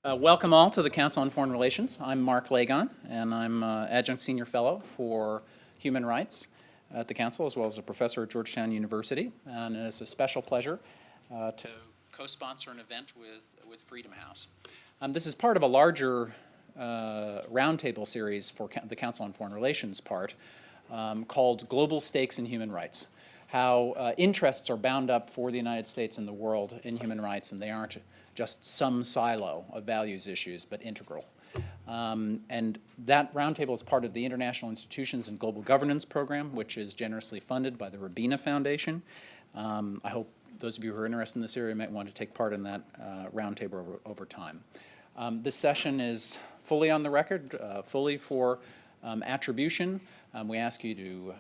Welcome all to the Council on Foreign Relations. I'm Mark Lagon, and I'm Adjunct Senior Fellow for Human Rights at the Council, as well as a professor at Georgetown University. And it's a special pleasure to co-sponsor an event with Freedom House. This is part of a larger roundtable series for the Council on Foreign Relations part called Global Stakes in Human Rights. How interests are bound up for the United States and the world in human rights, and they aren't just some silo of values issues, but integral. And that roundtable is part of the International Institutions and Global Governance Program, which is generously funded by the Rabina Foundation. I hope those of you who are interested in this area might want to take part in that roundtable over time. This session is fully on the record, fully for attribution. We ask you to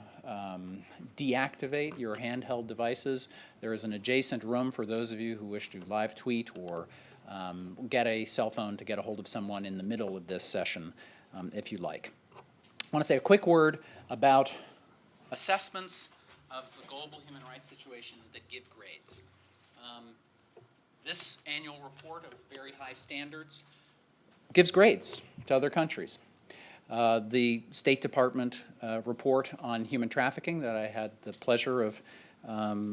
deactivate your handheld devices. There is an adjacent room for those of you who wish to live tweet or get a cell phone to get a hold of someone in the middle of this session if you like. I want to say a quick word about assessments of the global human rights situation that give grades. This annual report of very high standards gives grades to other countries. The State Department report on human trafficking that I had the pleasure of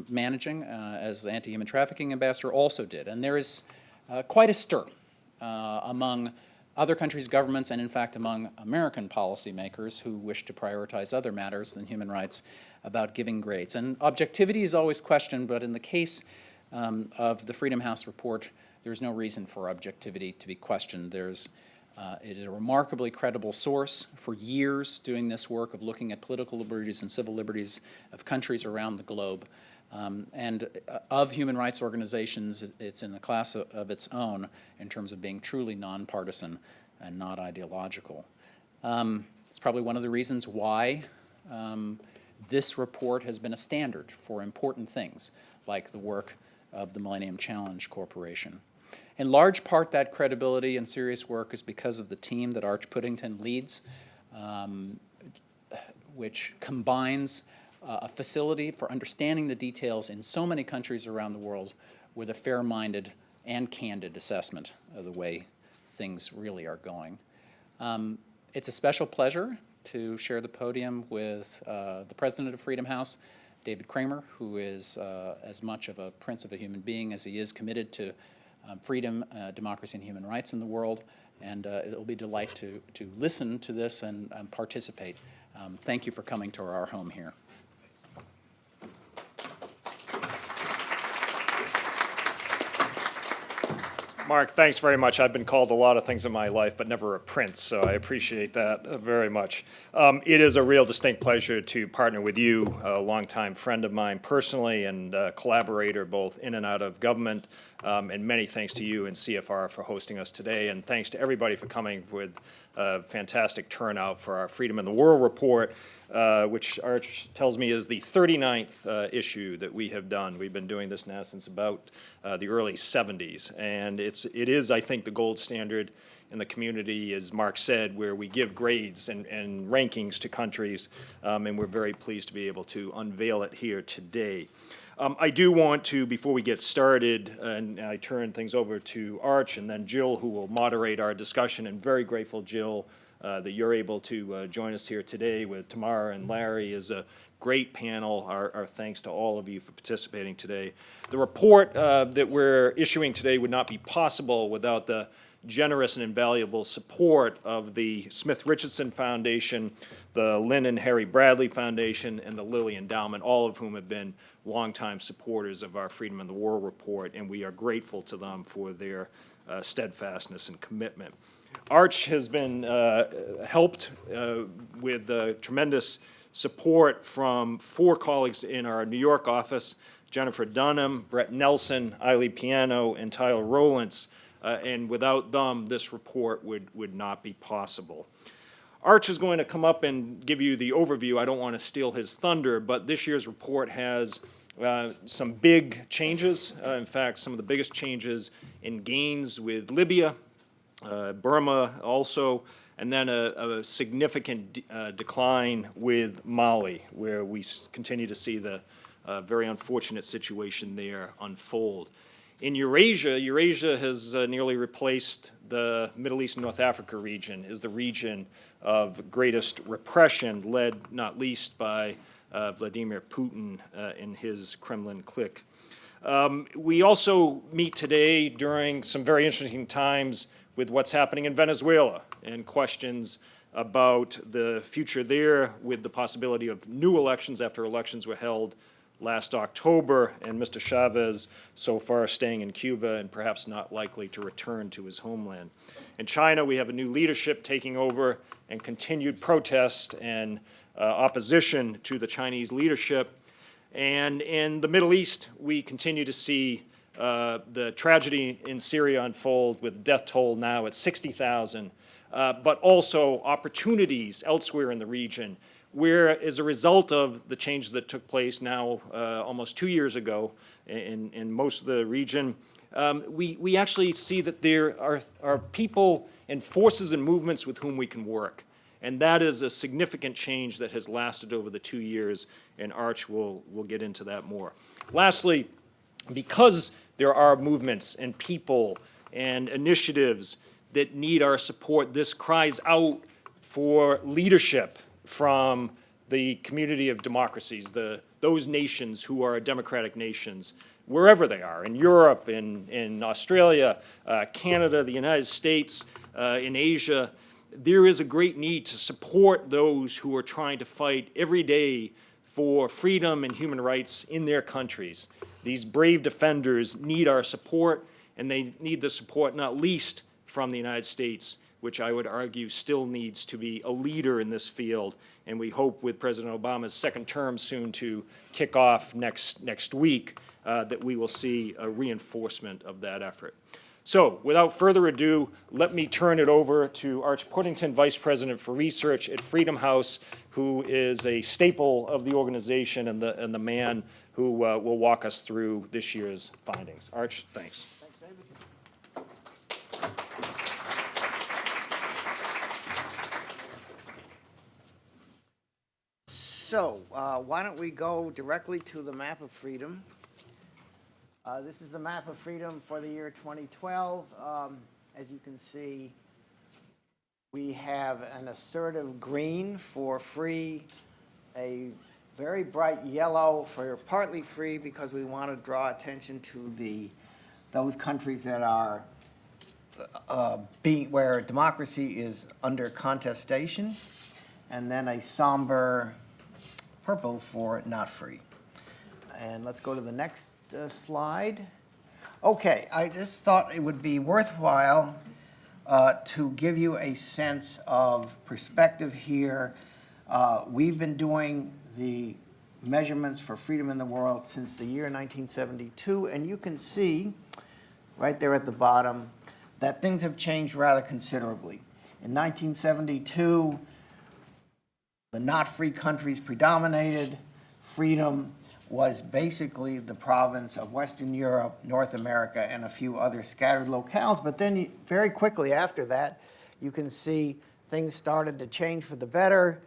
managing as anti-human trafficking ambassador also did. And there is quite a stir among other countries' governments and, in fact, among American policymakers who wish to prioritize other matters than human rights about giving grades. And objectivity is always questioned, but in the case of the Freedom House report, there's no reason for objectivity to be questioned. It is a remarkably credible source for years doing this work of looking at political liberties and civil liberties of countries around the globe. And of human rights organizations, it's in a class of its own in terms of being truly nonpartisan and not ideological. It's probably one of the reasons why this report has been a standard for important things, like the work of the Millennium Challenge Corporation. In large part, that credibility and serious work is because of the team that Arch Puddington leads, which combines a facility for understanding the details in so many countries around the world with a fair-minded and candid assessment of the way things really are going. It's a special pleasure to share the podium with the president of Freedom House, David Kramer, who is as much of a prince of a human being as he is committed to freedom, democracy, and human rights in the world, and it will be a delight to listen to this and participate. Thank you for coming to our home here. Mark, thanks very much. I've been called a lot of things in my life, but never a prince, so I appreciate that very much. It is a real distinct pleasure to partner with you, a longtime friend of mine personally and collaborator both in and out of government, and many thanks to you and CFR for hosting us today, and thanks to everybody for coming with a fantastic turnout for our Freedom in the World report, which Arch tells me is the 39th issue that we have done. We've been doing this now since about the early 70s, and it is, I think, the gold standard in the community, as Mark said, where we give grades and rankings to countries, and we're very pleased to be able to unveil it here today. I do want to, before we get started, and I turn things over to Arch and then Jill, who will moderate our discussion, and very grateful, Jill, that you're able to join us here today with Tamara and Larry. Is a great panel. Our thanks to all of you for participating today. The report that we're issuing today would not be possible without the generous and invaluable support of the Smith-Richardson Foundation, the Lynn and Harry Bradley Foundation, and the Lilly Endowment, all of whom have been longtime supporters of our Freedom in the World report, and we are grateful to them for their steadfastness and commitment. Arch has been helped with tremendous support from 4 colleagues in our New York office, Jennifer Dunham, Brett Nelson, Eiley Piano, and Tyler Rowlands, and without them, this report would not be possible. Arch is going to come up and give you the overview. I don't want to steal his thunder, but this year's report has some big changes. In fact, some of the biggest changes in gains with Libya, Burma also, and then a significant decline with Mali, where we continue to see the very unfortunate situation there unfold. In Eurasia, Eurasia has nearly replaced the Middle East and North Africa region as the region of greatest repression, led not least by Vladimir Putin and his Kremlin clique. We also meet today during some very interesting times with what's happening in Venezuela and questions about the future there, with the possibility of new elections after elections were held last October, and Mr. Chavez so far staying in Cuba and perhaps not likely to return to his homeland. In China, we have a new leadership taking over and continued protest and opposition to the Chinese leadership. And in the Middle East, we continue to see the tragedy in Syria unfold, with death toll now at 60,000, but also opportunities elsewhere in the region, where, as a result of the changes that took place now almost 2 years ago in most of the region, we actually see that there are people and forces and movements with whom we can work. And that is a significant change that has lasted over the 2 years, and Arch will get into that more. Lastly, because there are movements and people and initiatives that need our support, this cries out for leadership from the community of democracies, those nations who are democratic nations, wherever they are, in Europe, in Australia, Canada, the United States, in Asia. There is a great need to support those who are trying to fight every day for freedom and human rights in their countries. These brave defenders need our support, and they need the support not least from the United States, which I would argue still needs to be a leader in this field. And we hope, with President Obama's second term soon to kick off next week, that we will see a reinforcement of that effort. So, without further ado, let me turn it over to Arch Puddington, Vice President for Research at Freedom House, who is a staple of the organization and the man who will walk us through this year's findings. Arch, thanks. Thanks, David. So, why don't we go directly to the map of freedom? This is the map of freedom for the year 2012. As you can see, we have an assertive green for free, a very bright yellow for partly free, because we want to draw attention to those countries that are where democracy is under contestation, and then a somber purple for not free. And let's go to the next slide. Okay, I just thought it would be worthwhile to give you a sense of perspective here. We've been doing the measurements for freedom in the world since the year 1972, and you can see right there at the bottom that things have changed rather considerably. In 1972, the not free countries predominated. Freedom was basically the province of Western Europe, North America, and a few other scattered locales. But then very quickly after that, you can see things started to change for the better.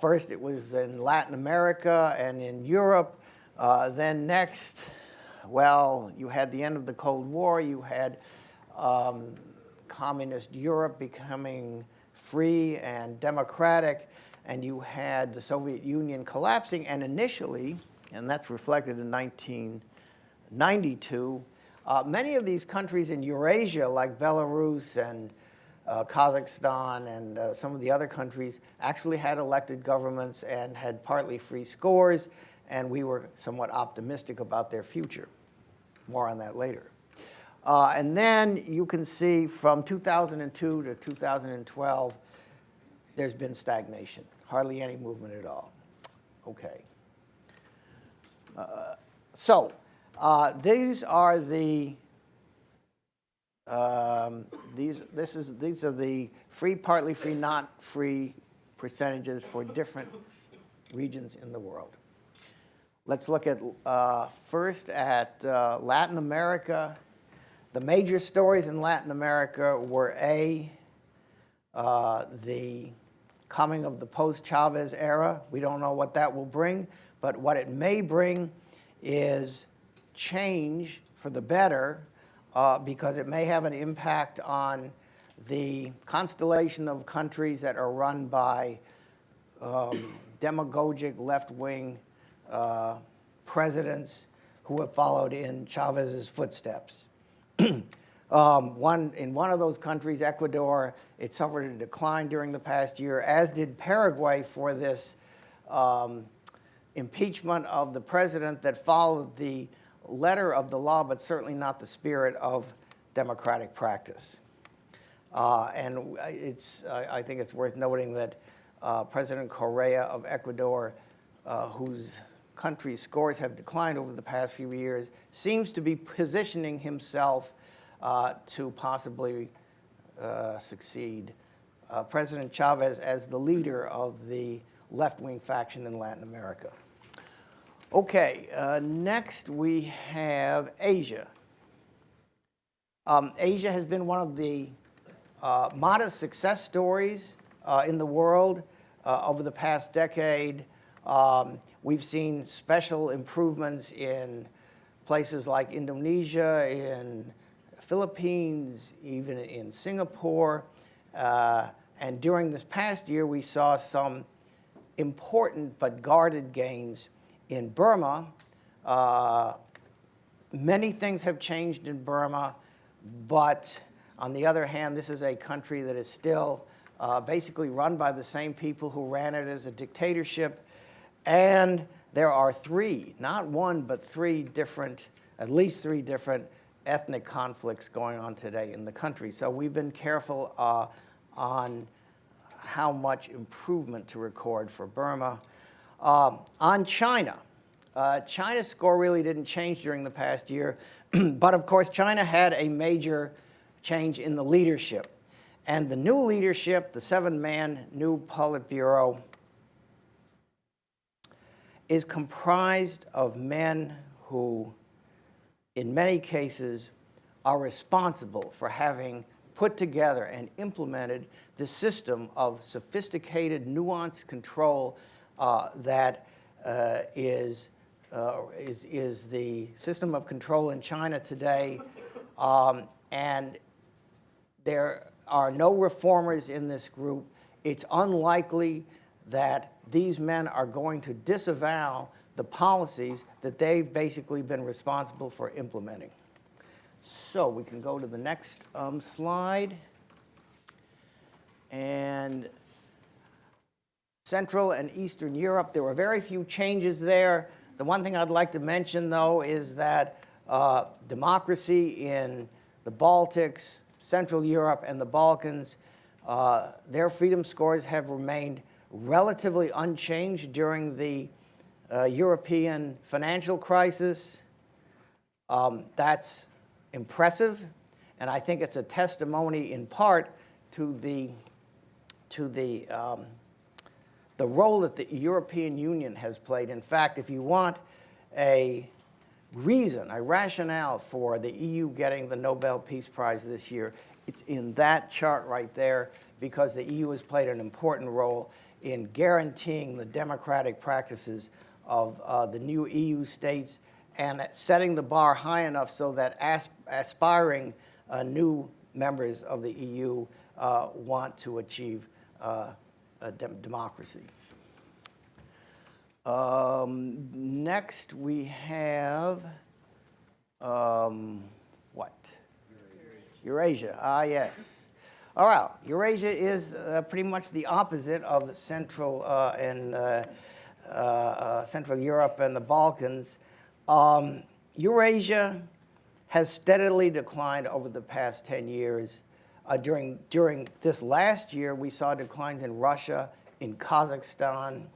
First it was in Latin America and in Europe. Then next, well, you had the end of the Cold War. You had communist Europe becoming free and democratic. And you had the Soviet Union collapsing, and initially, and that's reflected in 1992, many of these countries in Eurasia, like Belarus and Kazakhstan and some of the other countries, actually had elected governments and had partly free scores, and we were somewhat optimistic about their future. More on that later. And then you can see from 2002 to 2012, there's been stagnation. Hardly any movement at all. Okay. These are the these are the free, partly free, not free percentages for different regions in the world. Let's look at first at Latin America. The major stories in Latin America were the coming of the post-Chavez era. We don't know what that will bring, but what it may bring is change for the better, because it may have an impact on the constellation of countries that are run by demagogic left-wing presidents who have followed in Chavez's footsteps. In one of those countries, Ecuador, it suffered a decline during the past year, as did Paraguay for this impeachment of the president that followed the letter of the law, but certainly not the spirit of democratic practice. And I think it's worth noting that President Correa of Ecuador, whose country's scores have declined over the past few years, seems to be positioning himself to possibly succeed President Chavez as the leader of the left-wing faction in Latin America. Okay, next we have Asia. Asia has been one of the modest success stories in the world over the past decade. We've seen special improvements in places like Indonesia, in Philippines, even in Singapore. And during this past year, we saw some important but guarded gains in Burma. Many things have changed in Burma, but on the other hand, this is a country that is still basically run by the same people who ran it as a dictatorship. And there are three, not one, but at least three different ethnic conflicts going on today in the country. So we've been careful on how much improvement to record for Burma. On China, China's score really didn't change during the past year, but of course China had a major change in the leadership. And the new leadership, the 7-man new Politburo, is comprised of men who, in many cases, are responsible for having put together and implemented the system of sophisticated, nuanced control that is the system of control in China today. And there are no reformers in this group. It's unlikely that these men are going to disavow the policies that they've basically been responsible for implementing. So we can go to the next slide. And Central and Eastern Europe, there were very few changes there. The one thing I'd like to mention, though, is that democracy in the Baltics, Central Europe, and the Balkans, their freedom scores have remained relatively unchanged during the European financial crisis. That's impressive, and I think it's a testimony in part to the role that the European Union has played. In fact, if you want a reason, a rationale for the EU getting the Nobel Peace Prize this year, it's in that chart right there, because the EU has played an important role in guaranteeing the democratic practices of the new EU states and setting the bar high enough so that aspiring new members of the EU want to achieve democracy. Next we have, what? Eurasia. Ah, yes. All right, Eurasia is pretty much the opposite of Central Central Europe and the Balkans. Eurasia has steadily declined over the past 10 years. During this last year, we saw declines in Russia, in Kazakhstan,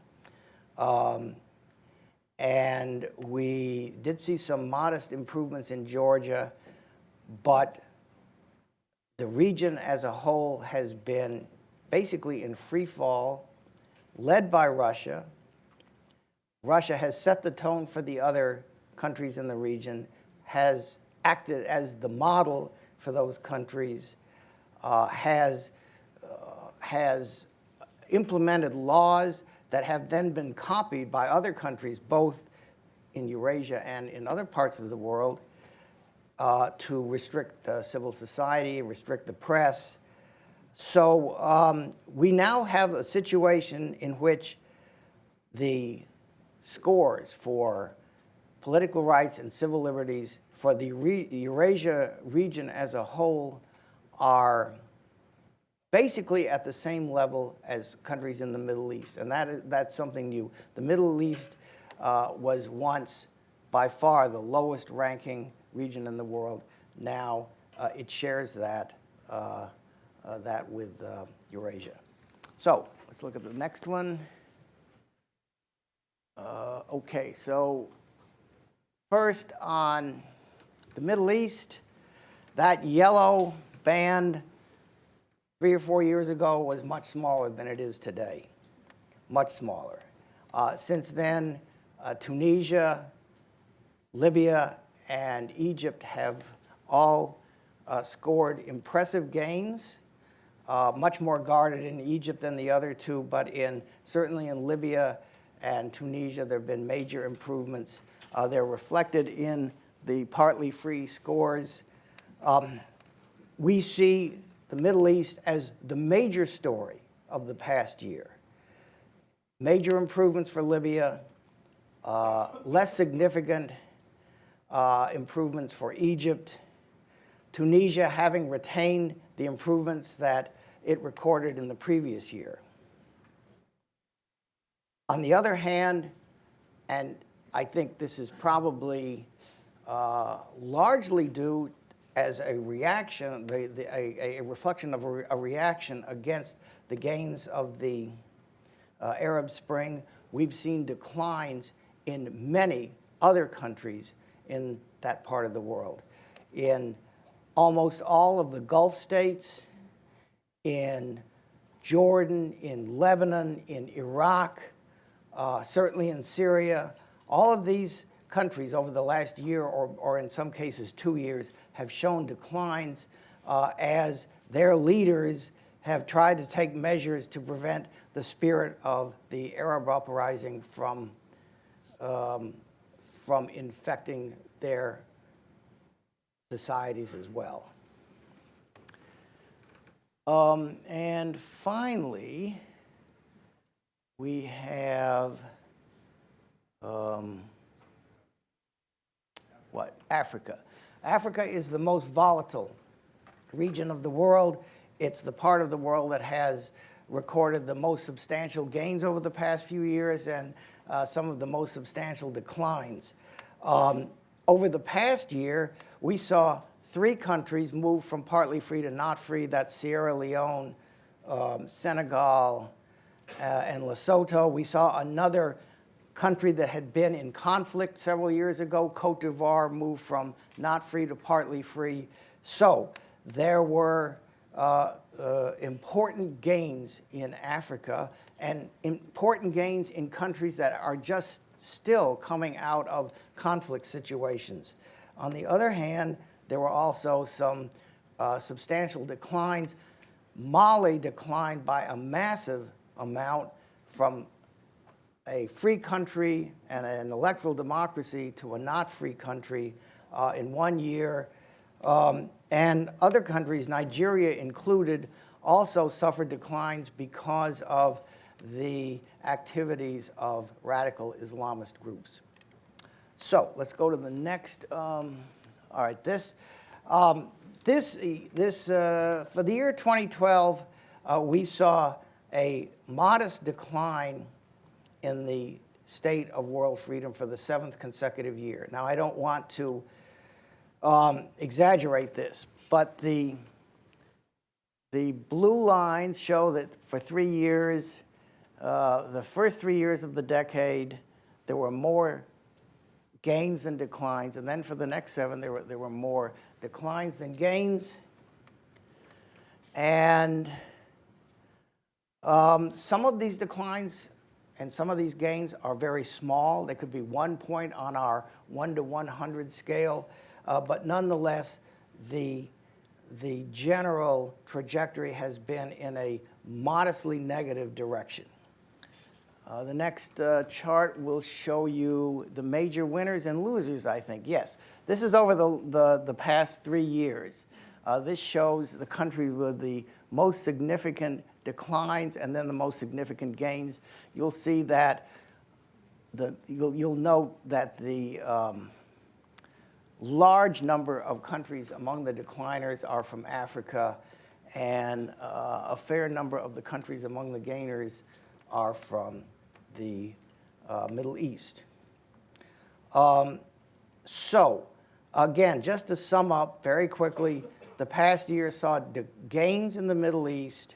and we did see some modest improvements in Georgia, but the region as a whole has been basically in free fall, led by Russia. Russia has set the tone for the other countries in the region, has acted as the model for those countries, has implemented laws that have then been copied by other countries, both in Eurasia and in other parts of the world. to restrict civil society, restrict the press. So we now have a situation in which the scores for political rights and civil liberties for the Eurasia region as a whole are basically at the same level as countries in the Middle East, and that's something new. The Middle East was once by far the lowest ranking region in the world. Now it shares that with Eurasia. So let's look at the next one. Okay, so first on the Middle East, that yellow band 3 or 4 years ago was much smaller than it is today, much smaller. Since then, Tunisia, Libya, and Egypt have all scored impressive gains, much more guarded in Egypt than the other two, but certainly in Libya and Tunisia, there have been major improvements. They're reflected in the partly free scores. We see the Middle East as the major story of the past year. Major improvements for Libya, less significant improvements for Egypt. Tunisia having retained the improvements that it recorded in the previous year. On the other hand, and I think this is probably largely due as a reaction, a reflection of a reaction against the gains of the Arab Spring, we've seen declines in many other countries in that part of the world. In almost all of the Gulf states, in Jordan, in Lebanon, in Iraq, certainly in Syria, all of these countries over the last year, or in some cases 2 years, have shown declines as their leaders have tried to take measures to prevent the spirit of the Arab uprising from infecting their societies as well. And finally, we have Africa. Africa is the most volatile region of the world. It's the part of the world that has recorded the most substantial gains over the past few years and some of the most substantial declines. Over the past year, we saw 3 countries move from partly free to not free. That's Sierra Leone, Senegal, and Lesotho. We saw another country that had been in conflict several years ago, Cote d'Ivoire, moved from not free to partly free. So there were important gains in Africa and important gains in countries that are just still coming out of conflict situations. On the other hand, there were also some substantial declines. Mali declined by a massive amount from a free country and an electoral democracy to a not free country in 1 year. And other countries, Nigeria included, also suffered declines because of the activities of radical Islamist groups. So let's go to the next. All right, for the year 2012, we saw a modest decline in the state of world freedom for the 7th consecutive year. Now, I don't want to exaggerate this, but the blue lines show that for 3 years, the first 3 years of the decade, there were more gains than declines, and then for the next 7, there were more declines than gains. And some of these declines and some of these gains are very small. They could be 1 point on our 1 to 100 scale, but nonetheless, the general trajectory has been in a modestly negative direction. The next chart will show you the major winners and losers, I think. Yes, This is over the past 3 years. This shows the country with the most significant declines and then the most significant gains. You'll see that you'll note that the large number of countries among the decliners are from Africa, and a fair number of the countries among the gainers are from the Middle East. So, again, just to sum up very quickly, the past year saw gains in the Middle East,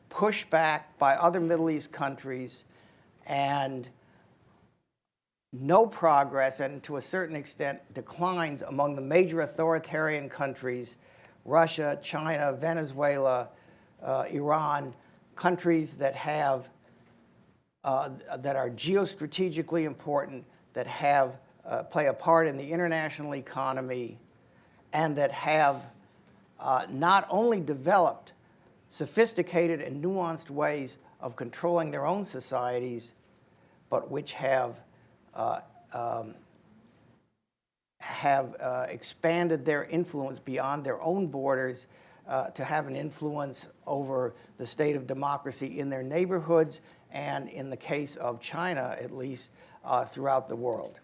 pushback by other Middle East countries, and no progress, and to a certain extent, declines among the major authoritarian countries, Russia, China, Venezuela, Iran, countries that have that are geostrategically important, that have play a part in the international economy, and that have not only developed sophisticated and nuanced ways of controlling their own societies, but which have expanded their influence beyond their own borders to have an influence over the state of democracy in their neighborhoods, and in the case of China, at least, throughout the world.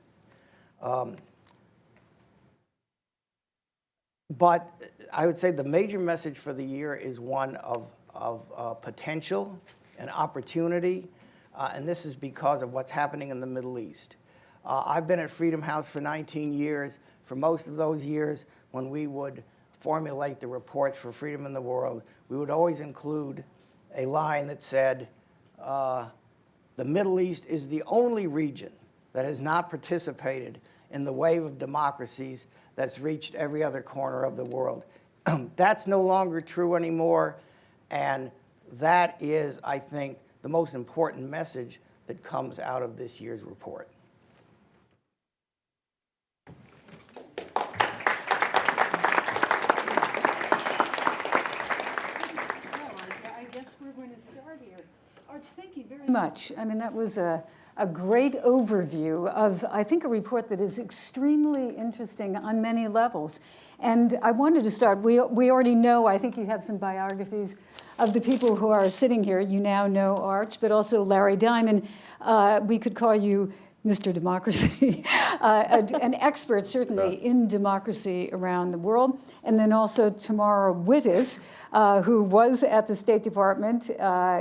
But I would say the major message for the year is one of potential and opportunity, and this is because of what's happening in the Middle East. I've been at Freedom House for 19 years. For most of those years, when we would formulate the reports for Freedom in the World, we would always include a line that said, the Middle East is the only region that has not participated in the wave of democracies that's reached every other corner of the world. That's no longer true anymore, and that is, I think, the most important message that comes out of this year's report. I guess we're going to start here. Arch, thank you very much. I mean, that was a great overview of, I think, a report that is extremely interesting on many levels. And I wanted to start, we already know, I think you have some biographies of the people who are sitting here. You now know Arch, but also Larry Diamond. We could call you Mr. Democracy, an expert certainly in democracy around the world. And then also Tamara Wittis, who was at the State Department,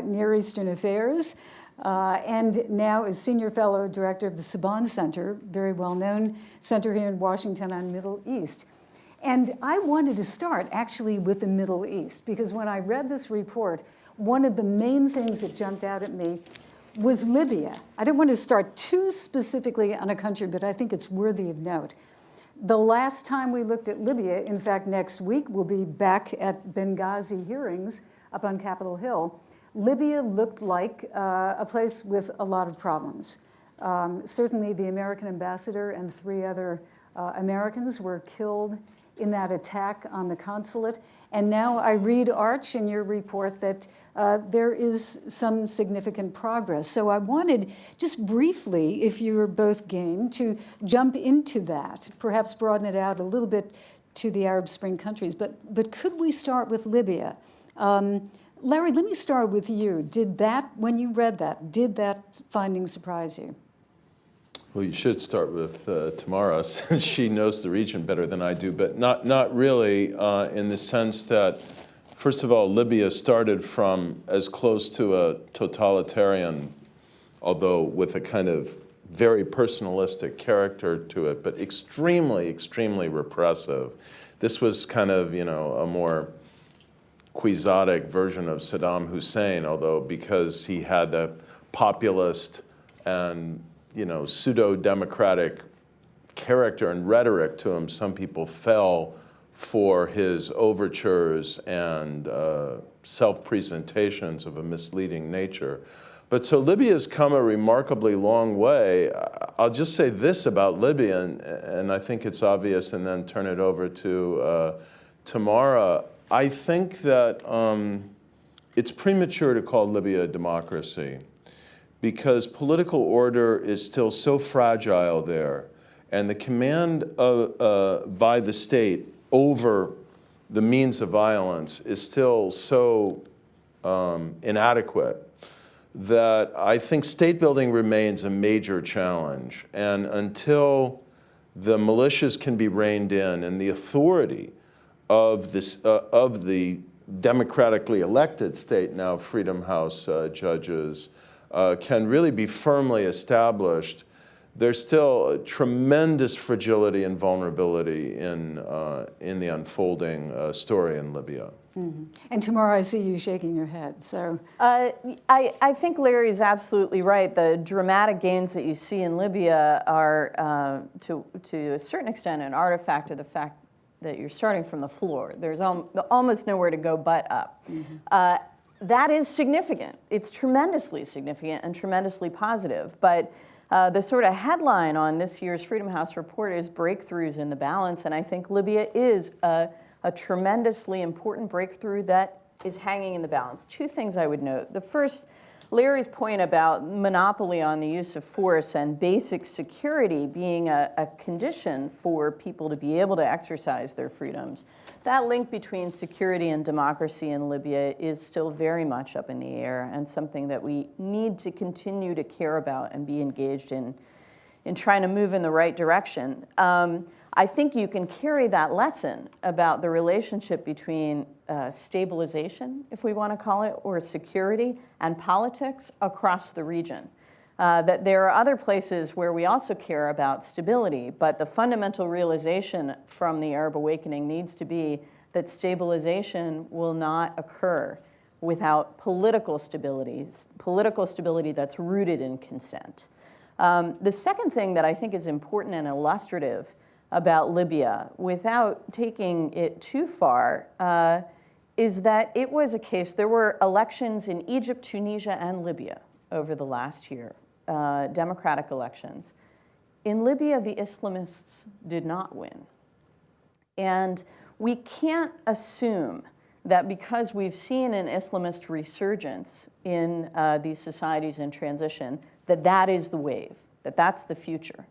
Near Eastern Affairs, and now is Senior Fellow Director of the Saban Center, very well-known center here in Washington on Middle East. And I wanted to start actually with the Middle East, because when I read this report, one of the main things that jumped out at me was Libya. I don't want to start too specifically on a country, but I think it's worthy of note. The last time we looked at Libya, in fact, next week, we'll be back at Benghazi hearings up on Capitol Hill. Libya looked like a place with a lot of problems. Certainly the American ambassador and 3 other Americans were killed in that attack on the consulate. And now I read, Arch, in your report that there is some significant progress. So I wanted, just briefly, if you're both game, to jump into that, perhaps broaden it out a little bit to the Arab Spring countries. But could we start with Libya? Larry, let me start with you. Did that, when you read that, did that finding surprise you? Well, you should start with Tamara, since she knows the region better than I do, but not really in the sense that, first of all, Libya started from as close to a totalitarian, although with a kind of very personalistic character to it, but extremely, extremely repressive. This was kind of, you know, a more quixotic version of Saddam Hussein, although because he had a populist and, you know, pseudo-democratic character and rhetoric to him, some people fell for his overtures and self-presentations of a misleading nature. But so Libya's come a remarkably long way. I'll just say this about Libya, and I think it's obvious, and then turn it over to Tamara. I think that it's premature to call Libya a democracy, because political order is still so fragile there, And the command by the state over the means of violence is still so inadequate that I think state building remains a major challenge. And until the militias can be reined in and the authority of the democratically elected state, now Freedom House judges, can really be firmly established, there's still a tremendous fragility and vulnerability in the unfolding story in Libya. Mm-hmm. And tomorrow I see you shaking your head, so. I think Larry is absolutely right. The dramatic gains that you see in Libya are, to a certain extent, an artifact of the fact that you're starting from the floor. There's almost nowhere to go but up. Mm-hmm. That is significant. It's tremendously significant and tremendously positive. But the sort of headline on this year's Freedom House report is breakthroughs in the balance, and I think Libya is a tremendously important breakthrough that is hanging in the balance. Two things I would note. The first, Larry's point about monopoly on the use of force and basic security being a condition for people to be able to exercise their freedoms. That link between security and democracy in Libya is still very much up in the air and something that we need to continue to care about and be engaged in trying to move in the right direction. I think you can carry that lesson about the relationship between stabilization, if we want to call it, or security and politics across the region. That there are other places where we also care about stability, but the fundamental realization from the Arab awakening needs to be that stabilization will not occur without political stability that's rooted in consent. The second thing that I think is important and illustrative about Libya, without taking it too far, is that it was a case, there were elections in Egypt, Tunisia, and Libya over the last year, democratic elections. In Libya, the Islamists did not win. And we can't assume that because we've seen an Islamist resurgence in these societies in transition, that is the wave, that's the future.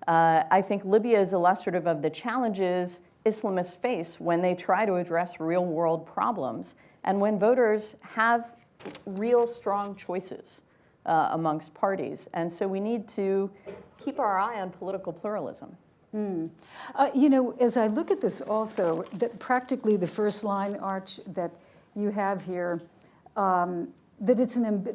I think Libya is illustrative of the challenges Islamists face when they try to address real-world problems and when voters have real strong choices amongst parties. And so we need to keep our eye on political pluralism. You know, as I look at this also, practically the first line, Arch, that you have here, that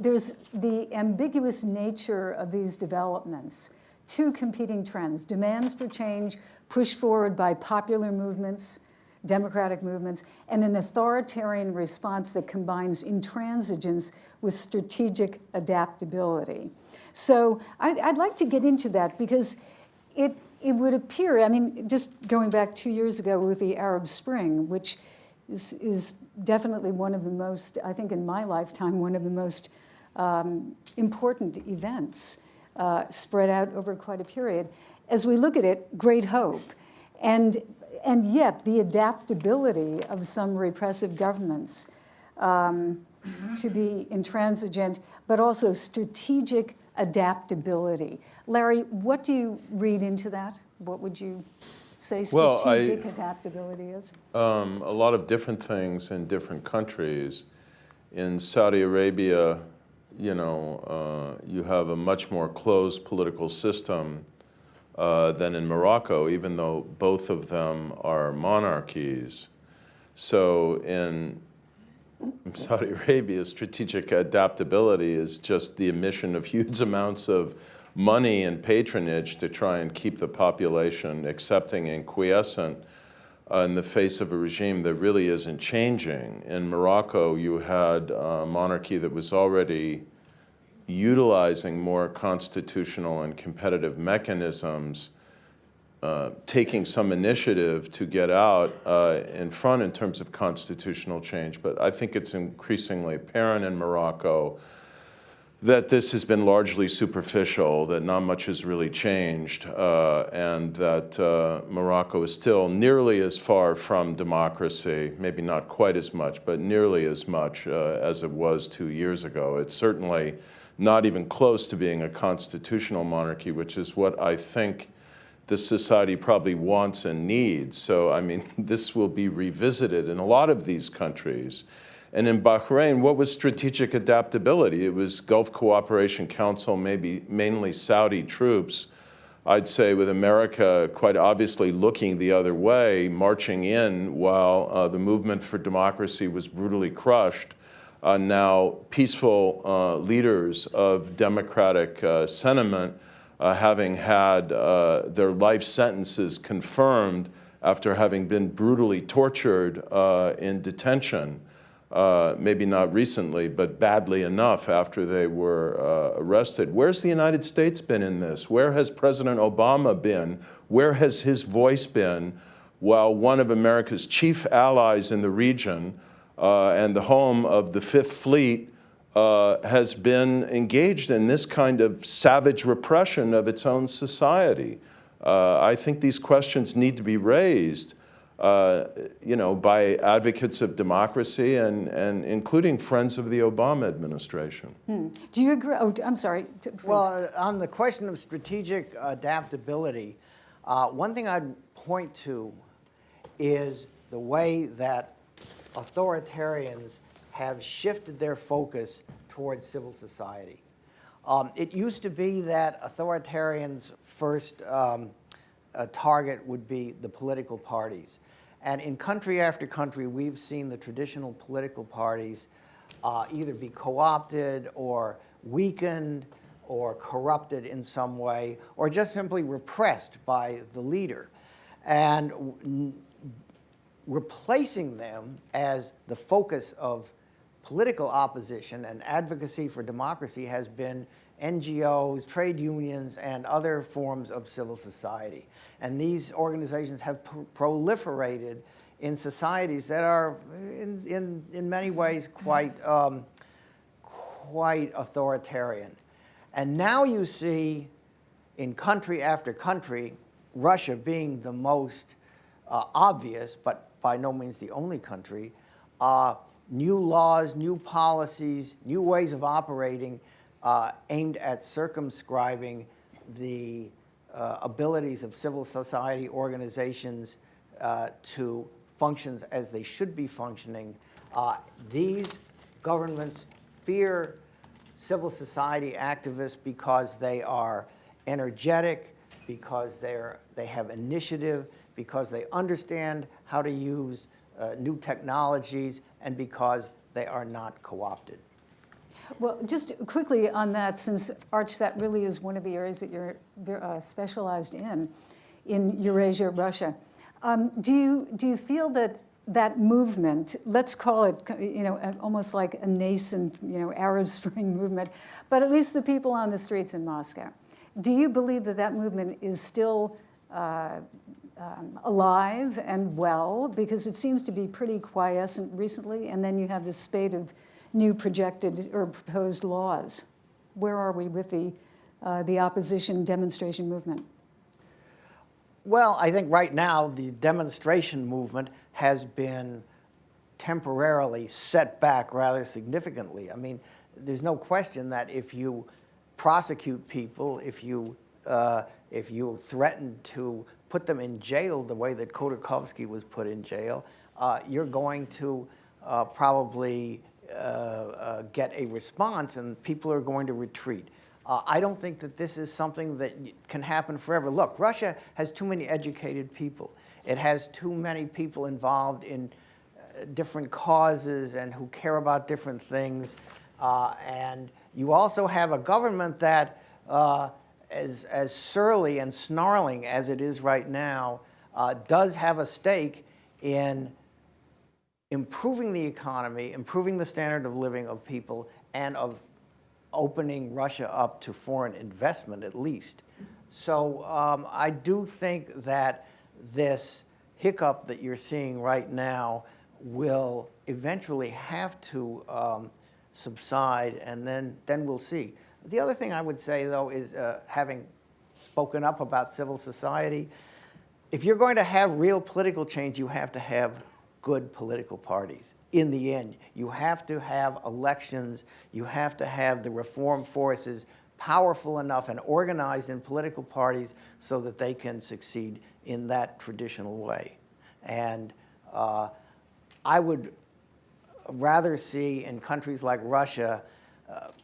there's the ambiguous nature of these developments. Two competing trends, demands for change pushed forward by popular movements, democratic movements, and an authoritarian response that combines intransigence with strategic adaptability. So I'd like to get into that because it would appear, I mean, just going back 2 years ago with the Arab Spring, which is definitely one of the most, I think in my lifetime, one of the most important events spread out over quite a period. As we look at it, great hope. And yet the adaptability of some repressive governments to be intransigent, but also strategic adaptability. Larry, what do you read into that? What would you say strategic adaptability is? A lot of different things in different countries. In Saudi Arabia, you know, you have a much more closed political system than in Morocco, even though both of them are monarchies. So in Saudi Arabia, strategic adaptability is just the emission of huge amounts of money and patronage to try and keep the population accepting and quiescent in the face of a regime that really isn't changing. In Morocco, you had a monarchy that was already utilizing more constitutional and competitive mechanisms, taking some initiative to get out in front in terms of constitutional change. But I think it's increasingly apparent in Morocco that this has been largely superficial, that not much has really changed, and that Morocco is still nearly as far from democracy, maybe not quite as much, but nearly as much as it was 2 years ago. It's certainly not even close to being a constitutional monarchy, which is what I think the society probably wants and needs. So, I mean, this will be revisited in a lot of these countries. And in Bahrain, what was strategic adaptability? It was Gulf Cooperation Council, maybe mainly Saudi troops, I'd say, with America quite obviously looking the other way, marching in while the movement for democracy was brutally crushed. Now, peaceful leaders of democratic sentiment having had their life sentences confirmed after having been brutally tortured in detention. Maybe not recently, but badly enough after they were arrested. Where's the United States been in this? Where has President Obama been? Where has his voice been while one of America's chief allies in the region and the home of the Fifth Fleet has been engaged in this kind of savage repression of its own society? I think these questions need to be raised by advocates of democracy and including friends of the Obama administration. Do you agree? Oh, I'm sorry. Please. Well, on the question of strategic adaptability, one thing I'd point to is the way that authoritarians have shifted their focus towards civil society. It used to be that authoritarians' first target would be the political parties. And in country after country, we've seen the traditional political parties either be co-opted or weakened or corrupted in some way, or just simply repressed by the leader. And replacing them as the focus of political opposition and advocacy for democracy has been NGOs, trade unions, and other forms of civil society. And these organizations have proliferated in societies that are, in many ways, quite authoritarian. And now you see, in country after country, Russia being the most obvious, but by no means the only country, new laws, new policies, new ways of operating aimed at circumscribing the abilities of civil society organizations to function as they should be functioning. These governments fear civil society activists because they are energetic, because they have initiative, because they understand how to use new technologies, and because they are not co-opted. Well, just quickly on that, since Arch, that really is one of the areas that you're specialized in Eurasia, Russia. Do you feel that that movement, let's call it, almost like a nascent, Arab Spring movement, but at least the people on the streets in Moscow, do you believe that that movement is still alive and well? Because it seems to be pretty quiescent recently, and then you have this spate of new projected or proposed laws. Where are we with the opposition demonstration movement? Well, I think right now the demonstration movement has been temporarily set back rather significantly. I mean, there's no question that if you prosecute people, if you threaten to put them in jail the way that Khodorkovsky was put in jail, you're going to probably get a response, and people are going to retreat. I don't think that this is something that can happen forever. Look, Russia has too many educated people. It has too many people involved in different causes and who care about different things. And you also have a government that, as surly and snarling as it is right now, does have a stake in improving the economy, improving the standard of living of people, and of opening Russia up to foreign investment at least. So I do think that this hiccup that you're seeing right now will eventually have to subside, and then we'll see. The other thing I would say, though, is having spoken up about civil society, if you're going to have real political change, you have to have good political parties. In the end, you have to have elections, you have to have the reform forces powerful enough and organized in political parties so that they can succeed in that traditional way. And I would rather see in countries like Russia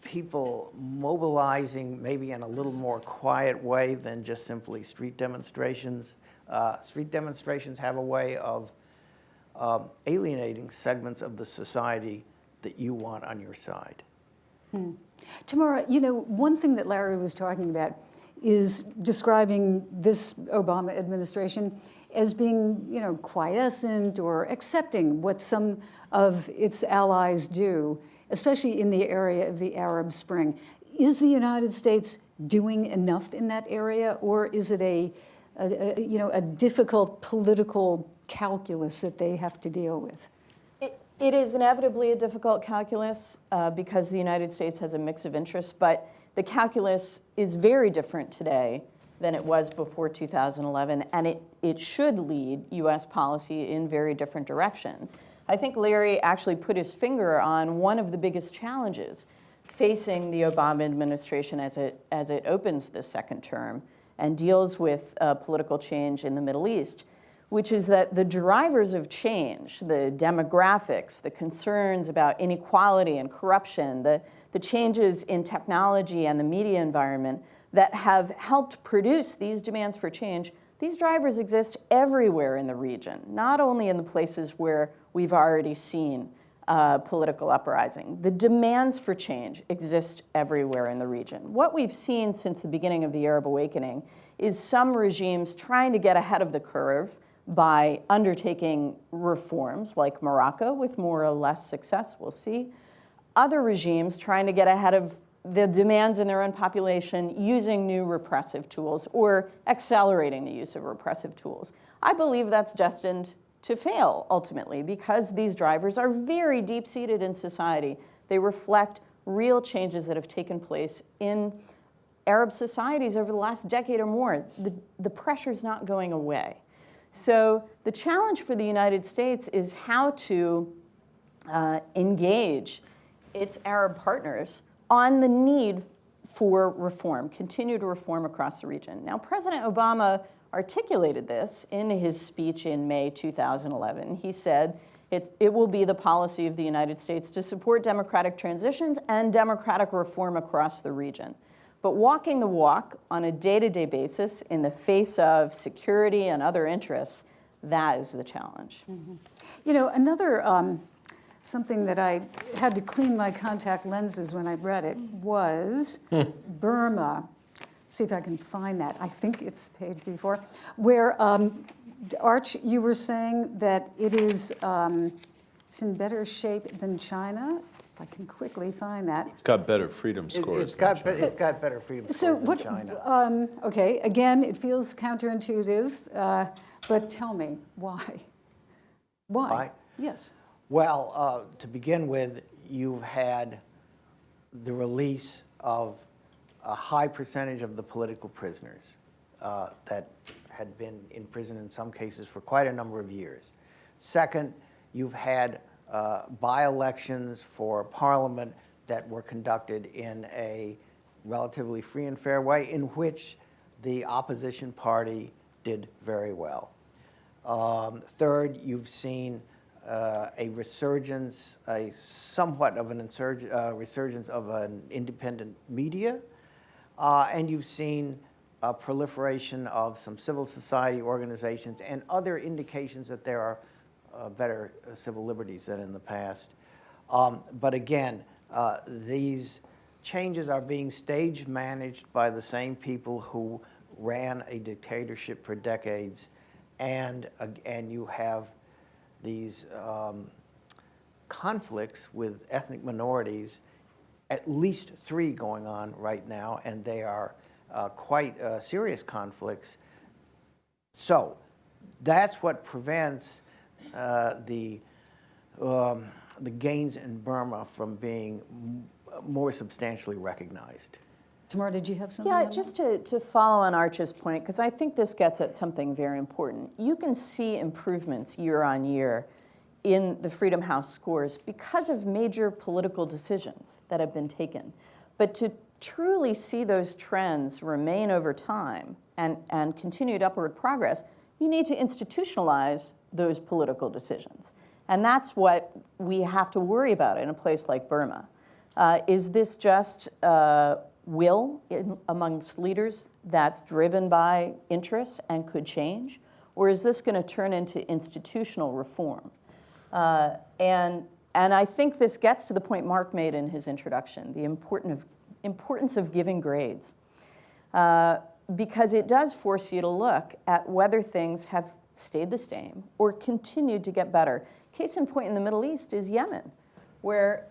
people mobilizing maybe in a little more quiet way than just simply street demonstrations. Street demonstrations have a way of alienating segments of the society that you want on your side. Tamara, you know, one thing that Larry was talking about is describing this Obama administration as being, you know, quiescent or accepting what some of its allies do, especially in the area of the Arab Spring. Is the United States doing enough in that area, or is it a difficult political calculus that they have to deal with? It is inevitably a difficult calculus because the United States has a mix of interests, but the calculus is very different today than it was before 2011, and it should lead U.S. policy in very different directions. I think Larry actually put his finger on one of the biggest challenges facing the Obama administration as it opens this second term and deals with political change in the Middle East, which is that the drivers of change, the demographics, the concerns about inequality and corruption, the changes in technology and the media environment that have helped produce these demands for change, these drivers exist everywhere in the region, not only in the places where we've already seen political uprising. The demands for change exist everywhere in the region. What we've seen since the beginning of the Arab awakening is some regimes trying to get ahead of the curve by undertaking reforms, like Morocco, with more or less success, we'll see. Other regimes trying to get ahead of the demands in their own population using new repressive tools or accelerating the use of repressive tools. I believe that's destined to fail ultimately because these drivers are very deep-seated in society. They reflect real changes that have taken place in Arab societies over the last decade or more. The pressure's not going away. So the challenge for the United States is how to engage its Arab partners on the need for reform, continued reform across the region. Now, President Obama articulated this in his speech in May 2011. He said, it will be the policy of the United States to support democratic transitions and democratic reform across the region. But walking the walk on a day-to-day basis in the face of security and other interests, that is the challenge. Mm-hmm. You know, another something that I had to clean my contact lenses when I read it was Burma. See if I can find that. I think it's the page before, where Arch, you were saying that it's in better shape than China. I can quickly find that. It's got better freedom scores. It's got better freedom scores than China. Okay, again, it feels counterintuitive, but tell me, why? Why? Yes. Well, to begin with, you've had the release of a high percentage of the political prisoners that had been in prison in some cases for quite a number of years. Second, you've had by-elections for parliament that were conducted in a relatively free and fair way in which the opposition party did very well. Third, you've seen a resurgence, somewhat of an resurgence of an independent media, and you've seen a proliferation of some civil society organizations and other indications that there are better civil liberties than in the past. But again, these changes are being stage managed by the same people who ran a dictatorship for decades, and you have these conflicts with ethnic minorities, at least 3 going on right now, and they are quite serious conflicts. So that's what prevents the gains in Burma from being more substantially recognized. Tamara, did you have something? Yeah, just to follow on Arch's point, because I think this gets at something very important. You can see improvements year on year in the Freedom House scores because of major political decisions that have been taken. But truly see those trends remain over time and continued upward progress, you need to institutionalize those political decisions. And that's what we have to worry about in a place like Burma. Is this just will amongst leaders that's driven by interests and could change? Or is this going to turn into institutional reform? And I think this gets to the point Mark made in his introduction, the importance of giving grades. Because it does force you to look at whether things have stayed the same or continued to get better. Case in point in the Middle East is Yemen, where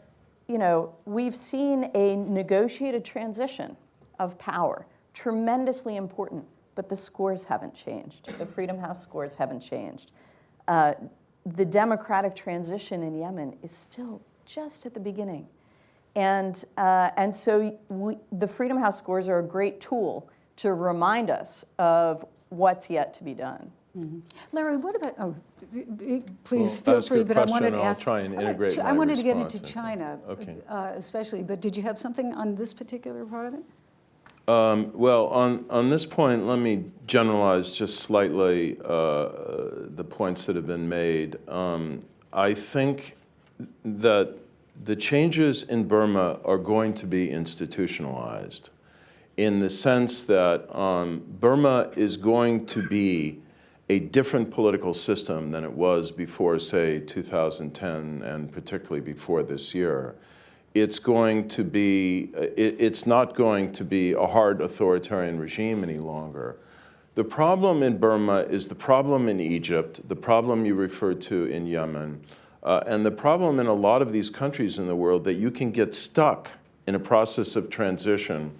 we've seen a negotiated transition of power, tremendously important, but the scores haven't changed. The Freedom House scores haven't changed. The democratic transition in Yemen is still just at the beginning. And so the Freedom House scores are a great tool to remind us of what's yet to be done. Mm-hmm. Larry, what about, please Well, feel ask free, your but I question wanted to and I'll ask. try and integrate I my wanted to get response into into it. China, Okay. Especially, but did you have something on this particular part of it? Well, on this point, let me generalize just slightly the points that have been made. I think that the changes in Burma are going to be institutionalized in the sense that Burma is going to be a different political system than it was before, say, 2010, and particularly before this year. It's going to be, it's not going to be a hard authoritarian regime any longer. The problem in Burma is the problem in Egypt, the problem you referred to in Yemen, and the problem in a lot of these countries in the world that you can get stuck in a process of transition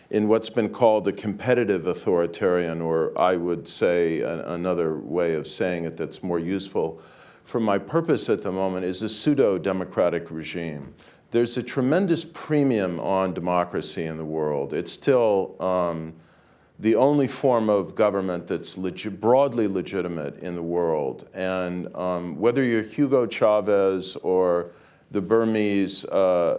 in what's been called a competitive authoritarian, or I would say another way of saying it that's more useful for my purpose at the moment is a pseudo-democratic regime. There's a tremendous premium on democracy in the world. It's still the only form of government that's broadly legitimate in the world. And whether you're Hugo Chavez or the Burmese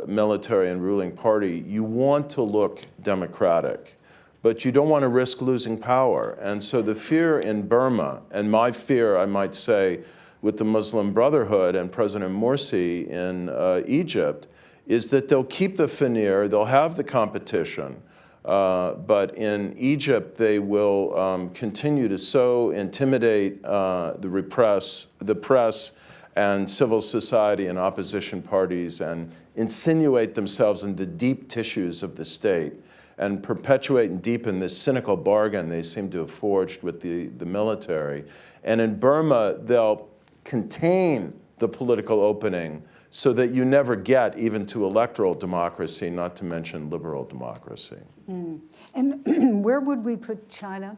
military and ruling party, you want to look democratic, but you don't want to risk losing power. And so the fear in Burma, and my fear, I might say, with the Muslim Brotherhood and President Morsi in Egypt, is that they'll keep the veneer, they'll have the competition, but in Egypt they will continue to so intimidate the press and civil society and opposition parties and insinuate themselves in the deep tissues of the state and perpetuate and deepen this cynical bargain they seem to have forged with the military. And in Burma, they'll contain the political opening so that you never get even to electoral democracy, not to mention liberal democracy. Mm. And where would we put China?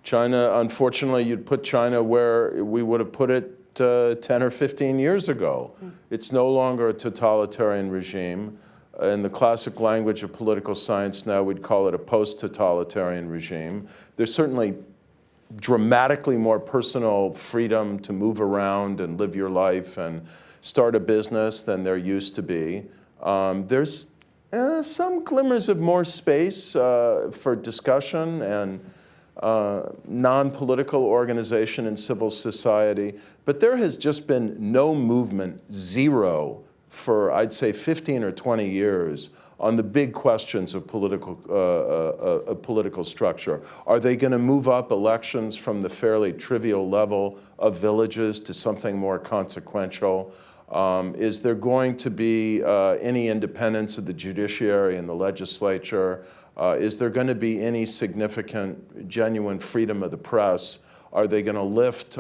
China, unfortunately, you'd put China where we would have put it 10 or 15 years ago. It's no longer a totalitarian regime. In the classic language of political science now, we'd call it a post-totalitarian regime. There's certainly dramatically more personal freedom to move around and live your life and start a business than there used to be. There's some glimmers of more space for discussion and non-political organization in civil society, but there has just been no movement, zero, for I'd say 15 or 20 years on the big questions of political structure. Are they going to move up elections from the fairly trivial level of villages to something more consequential? Is there going to be any independence of the judiciary and the legislature? Is there going to be any significant, genuine freedom of the press? Are they going to lift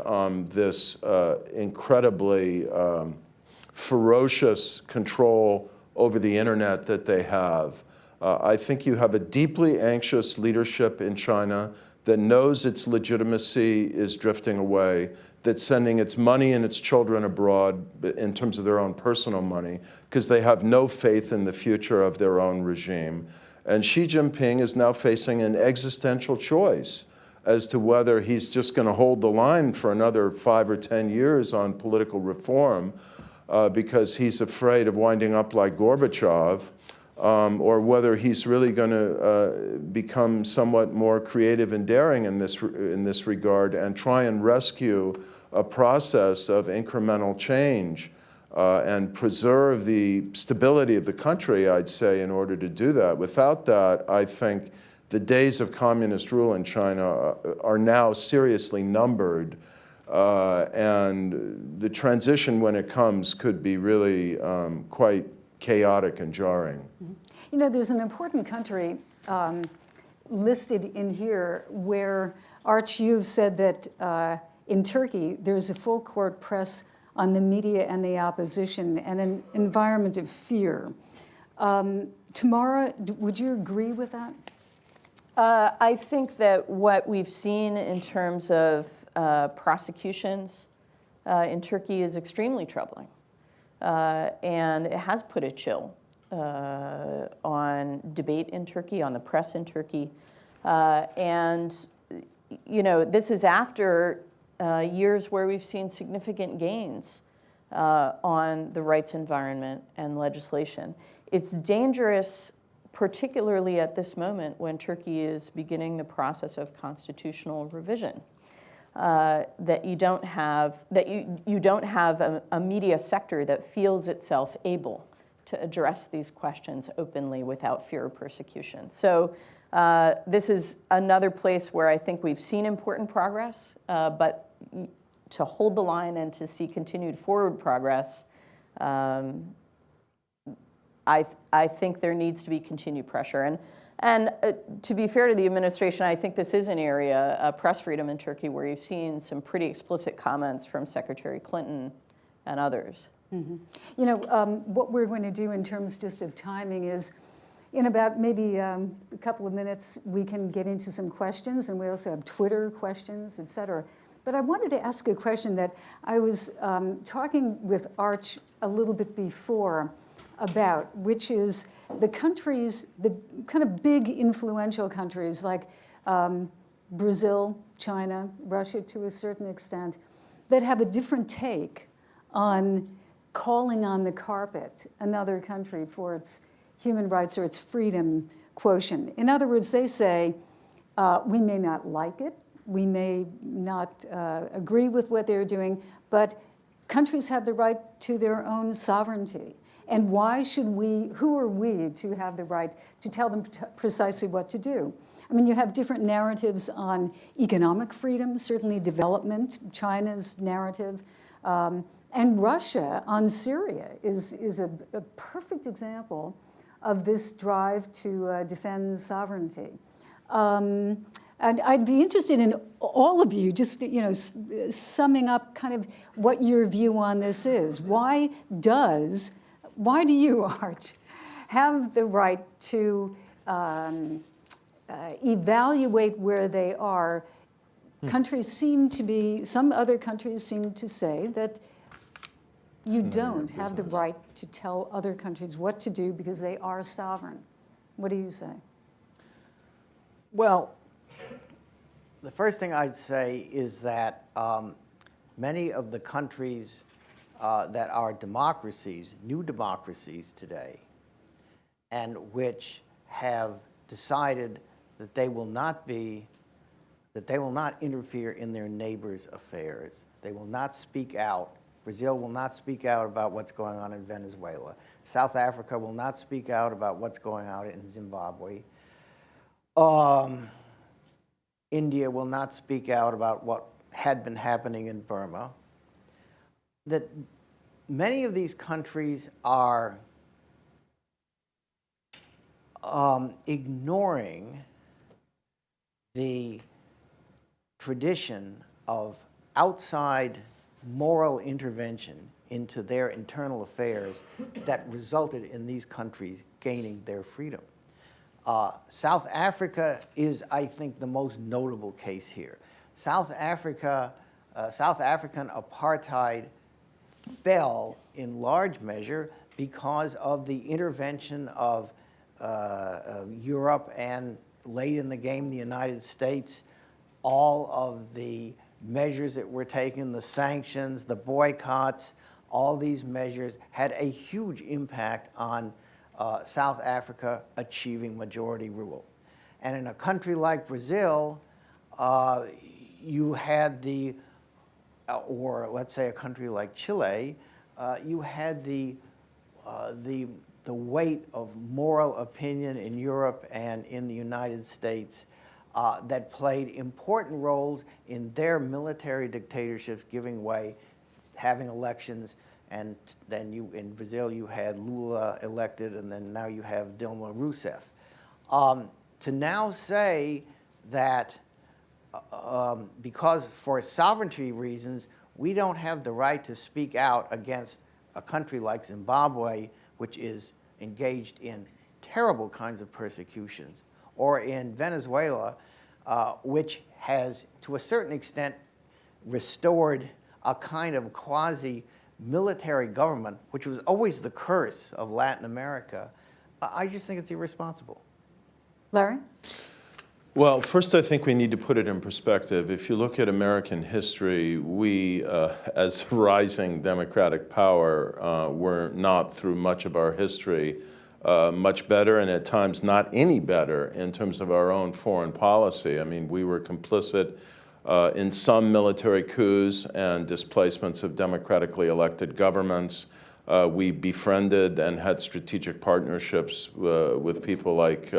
this incredibly ferocious control over the internet that they have? I think you have a deeply anxious leadership in China that knows its legitimacy is drifting away, that's sending its money and its children abroad in terms of their own personal money, because they have no faith in the future of their own regime. And Xi Jinping is now facing an existential choice as to whether he's just going to hold the line for another 5 or 10 years on political reform because he's afraid of winding up like Gorbachev, or whether he's really going to become somewhat more creative and daring in this regard and try and rescue a process of incremental change and preserve the stability of the country, I'd say, in order to do that. Without that, I think the days of communist rule in China are now seriously numbered, and the transition when it comes could be really quite chaotic and jarring. You know, there's an important country listed in here where, Arch, you've said that in Turkey, there's a full court press on the media and the opposition and an environment of fear. Tamara, would you agree with that? I think that what we've seen in terms of prosecutions in Turkey is extremely troubling. And it has put a chill on debate in Turkey, on the press in Turkey. And, you know, this is after years where we've seen significant gains on the rights environment and legislation. It's dangerous, particularly at this moment when Turkey is beginning the process of constitutional revision. That you don't have a media sector that feels itself able to address these questions openly without fear of persecution. So this is another place where I think we've seen important progress, but to hold the line and to see continued forward progress, I think there needs to be continued pressure. And to be fair to the administration, I think this is an area, press freedom in Turkey, where you've seen some pretty explicit comments from Secretary Clinton and others. Mm-hmm. You know, what we're going to do in terms just of timing is, in about maybe a couple of minutes, we can get into some questions, and we also have Twitter questions, et cetera. But I wanted to ask a question that I was talking with Arch a little bit before about, which is the countries, the kind of big influential countries like Brazil, China, Russia to a certain extent, that have a different take on calling on the carpet another country for its human rights or its freedom quotient. In other words, they say, we may not like it, we may not agree with what they're doing, but countries have the right to their own sovereignty. And why should we, who are we to have the right to tell them precisely what to do? I mean, you have different narratives on economic freedom, certainly development, China's narrative, and Russia on Syria is a perfect example of this drive to defend sovereignty. And I'd be interested in all of you just, you know, summing up kind of what your view on this is. Why do you, Arch, have the right to evaluate where they are? Countries seem to be, some other countries seem to say that you don't have the right to tell other countries what to do because they are sovereign. What do you say? Well, the first thing I'd say is that many of the countries that are democracies, new democracies today, and which have decided that they will not interfere in their neighbors' affairs. They will not speak out. Brazil will not speak out about what's going on in Venezuela. South Africa will not speak out about what's going on in Zimbabwe. India will not speak out about what had been happening in Burma. That many of these countries are ignoring the tradition of outside moral intervention into their internal affairs that resulted in these countries gaining their freedom. South Africa is, I think, the most notable case here. South African apartheid fell in large measure because of the intervention of Europe and, late in the game, the United States. All of the measures that were taken, the sanctions, the boycotts, all these measures had a huge impact on South Africa achieving majority rule. And in a country like Brazil, you had or let's say a country like Chile, you had the weight of moral opinion in Europe and in the United States that played important roles in their military dictatorships giving way, having elections, and then in Brazil you had Lula elected, and then now you have Dilma Rousseff. To now say that because for sovereignty reasons, we don't have the right to speak out against a country like Zimbabwe, which is engaged in terrible kinds of persecutions, or in Venezuela, which has, to a certain extent, restored a kind of quasi-military government, which was always the curse of Latin America. I just think it's irresponsible. Larry? Well, first, I think we need to put it in perspective. If you look at American history, we, as rising democratic power, were not, through much of our history, much better, and at times not any better in terms of our own foreign policy. I mean, we were complicit in some military coups and displacements of democratically elected governments. We befriended and had strategic partnerships with people like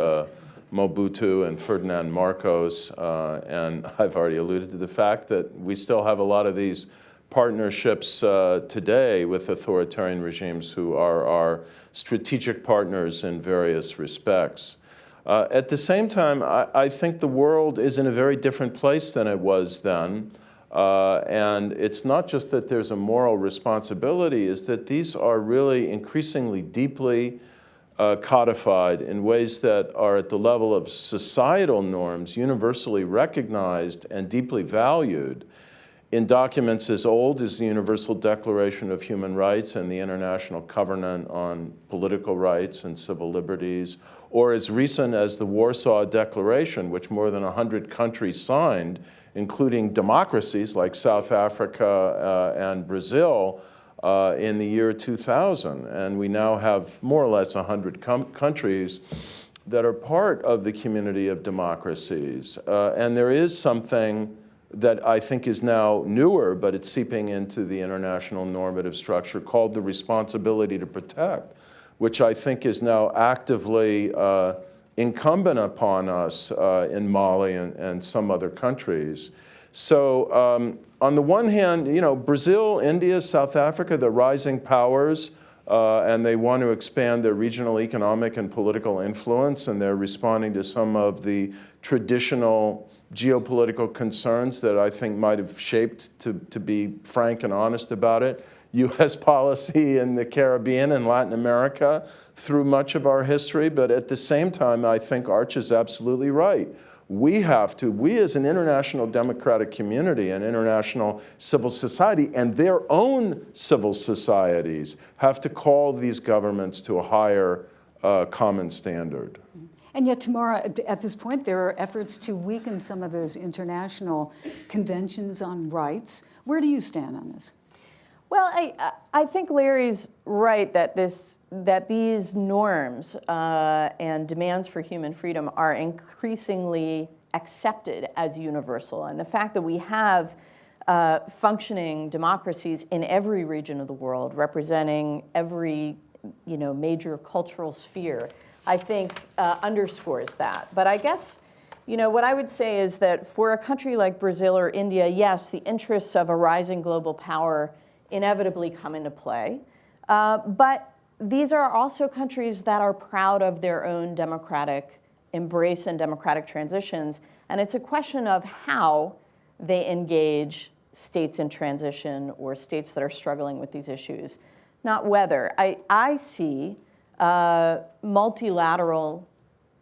Mobutu and Ferdinand Marcos, and I've already alluded to the fact that we still have a lot of these partnerships today with authoritarian regimes who are our strategic partners in various respects. At the same time, I think the world is in a very different place than it was then, and it's not just that there's a moral responsibility, is that these are really increasingly deeply codified in ways that are at the level of societal norms, universally recognized and deeply valued in documents as old as the Universal Declaration of Human Rights and the International Covenant on Political Rights and Civil Liberties, or as recent as the Warsaw Declaration, which more than 100 countries signed, including democracies like South Africa and Brazil, in the year 2000. And we now have more or less 100 countries that are part of the community of democracies. And there is something that I think is now newer, but it's seeping into the international normative structure, called the responsibility to protect, which I think is now actively incumbent upon us in Mali and some other countries. So on the one hand, you know, Brazil, India, South Africa, they're rising powers, and they want to expand their regional economic and political influence, and they're responding to some of the traditional geopolitical concerns that I think might have shaped, to be frank and honest about it, U.S. policy in the Caribbean and Latin America through much of our history. But at the same time, I think Arch is absolutely right. We as an international democratic community and international civil society and their own civil societies have to call these governments to a higher common standard. And yet, Tamara, at this point, there are efforts to weaken some of those international conventions on rights. Where do you stand on this? Well, I think Larry's right that these norms and demands for human freedom are increasingly accepted as universal. And the fact that we have functioning democracies in every region of the world, representing every major cultural sphere, I think underscores that. But I guess what I would say is that for a country like Brazil or India, yes, the interests of a rising global power inevitably come into play. But these are also countries that are proud of their own democratic embrace and democratic transitions. And it's a question of how they engage states in transition or states that are struggling with these issues, not whether. I see multilateral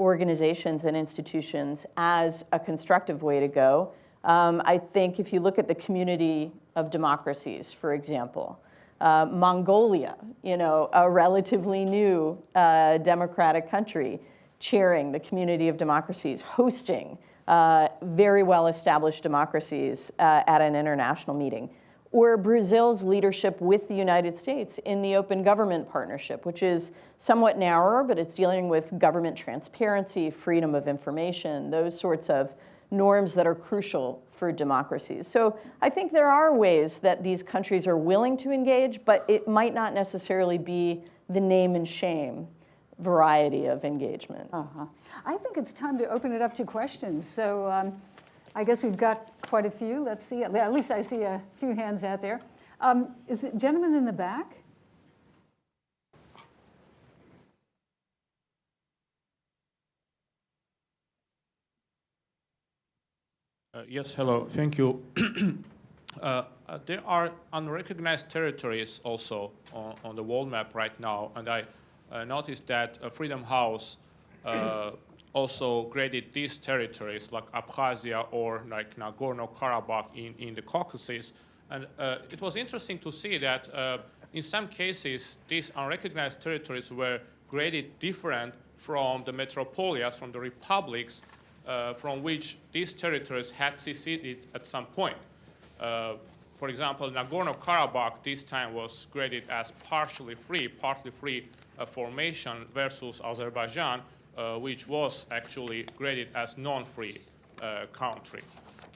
organizations and institutions as a constructive way to go. I think if you look at the community of democracies, for example, Mongolia, a relatively new democratic country, chairing the community of democracies, hosting very well-established democracies at an international meeting. or Brazil's leadership with the United States in the Open Government Partnership, which is somewhat narrower, but it's dealing with government transparency, freedom of information, those sorts of norms that are crucial for democracies. So I think there are ways that these countries are willing to engage, but it might not necessarily be the name and shame variety of engagement. I think it's time to open it up to questions. So I guess we've got quite a few. Let's see. At least I see a few hands out there. Is it gentleman in the back? Yes, hello. Thank you. There are unrecognized territories also on the world map right now, and I noticed that Freedom House also graded these territories like Abkhazia or like Nagorno-Karabakh in the Caucasus. And it was interesting to see that in some cases, these unrecognized territories were graded different from the metropolias, from the republics, from which these territories had seceded at some point. For example, Nagorno-Karabakh this time was graded as partly free formation versus Azerbaijan, which was actually graded as non-free country.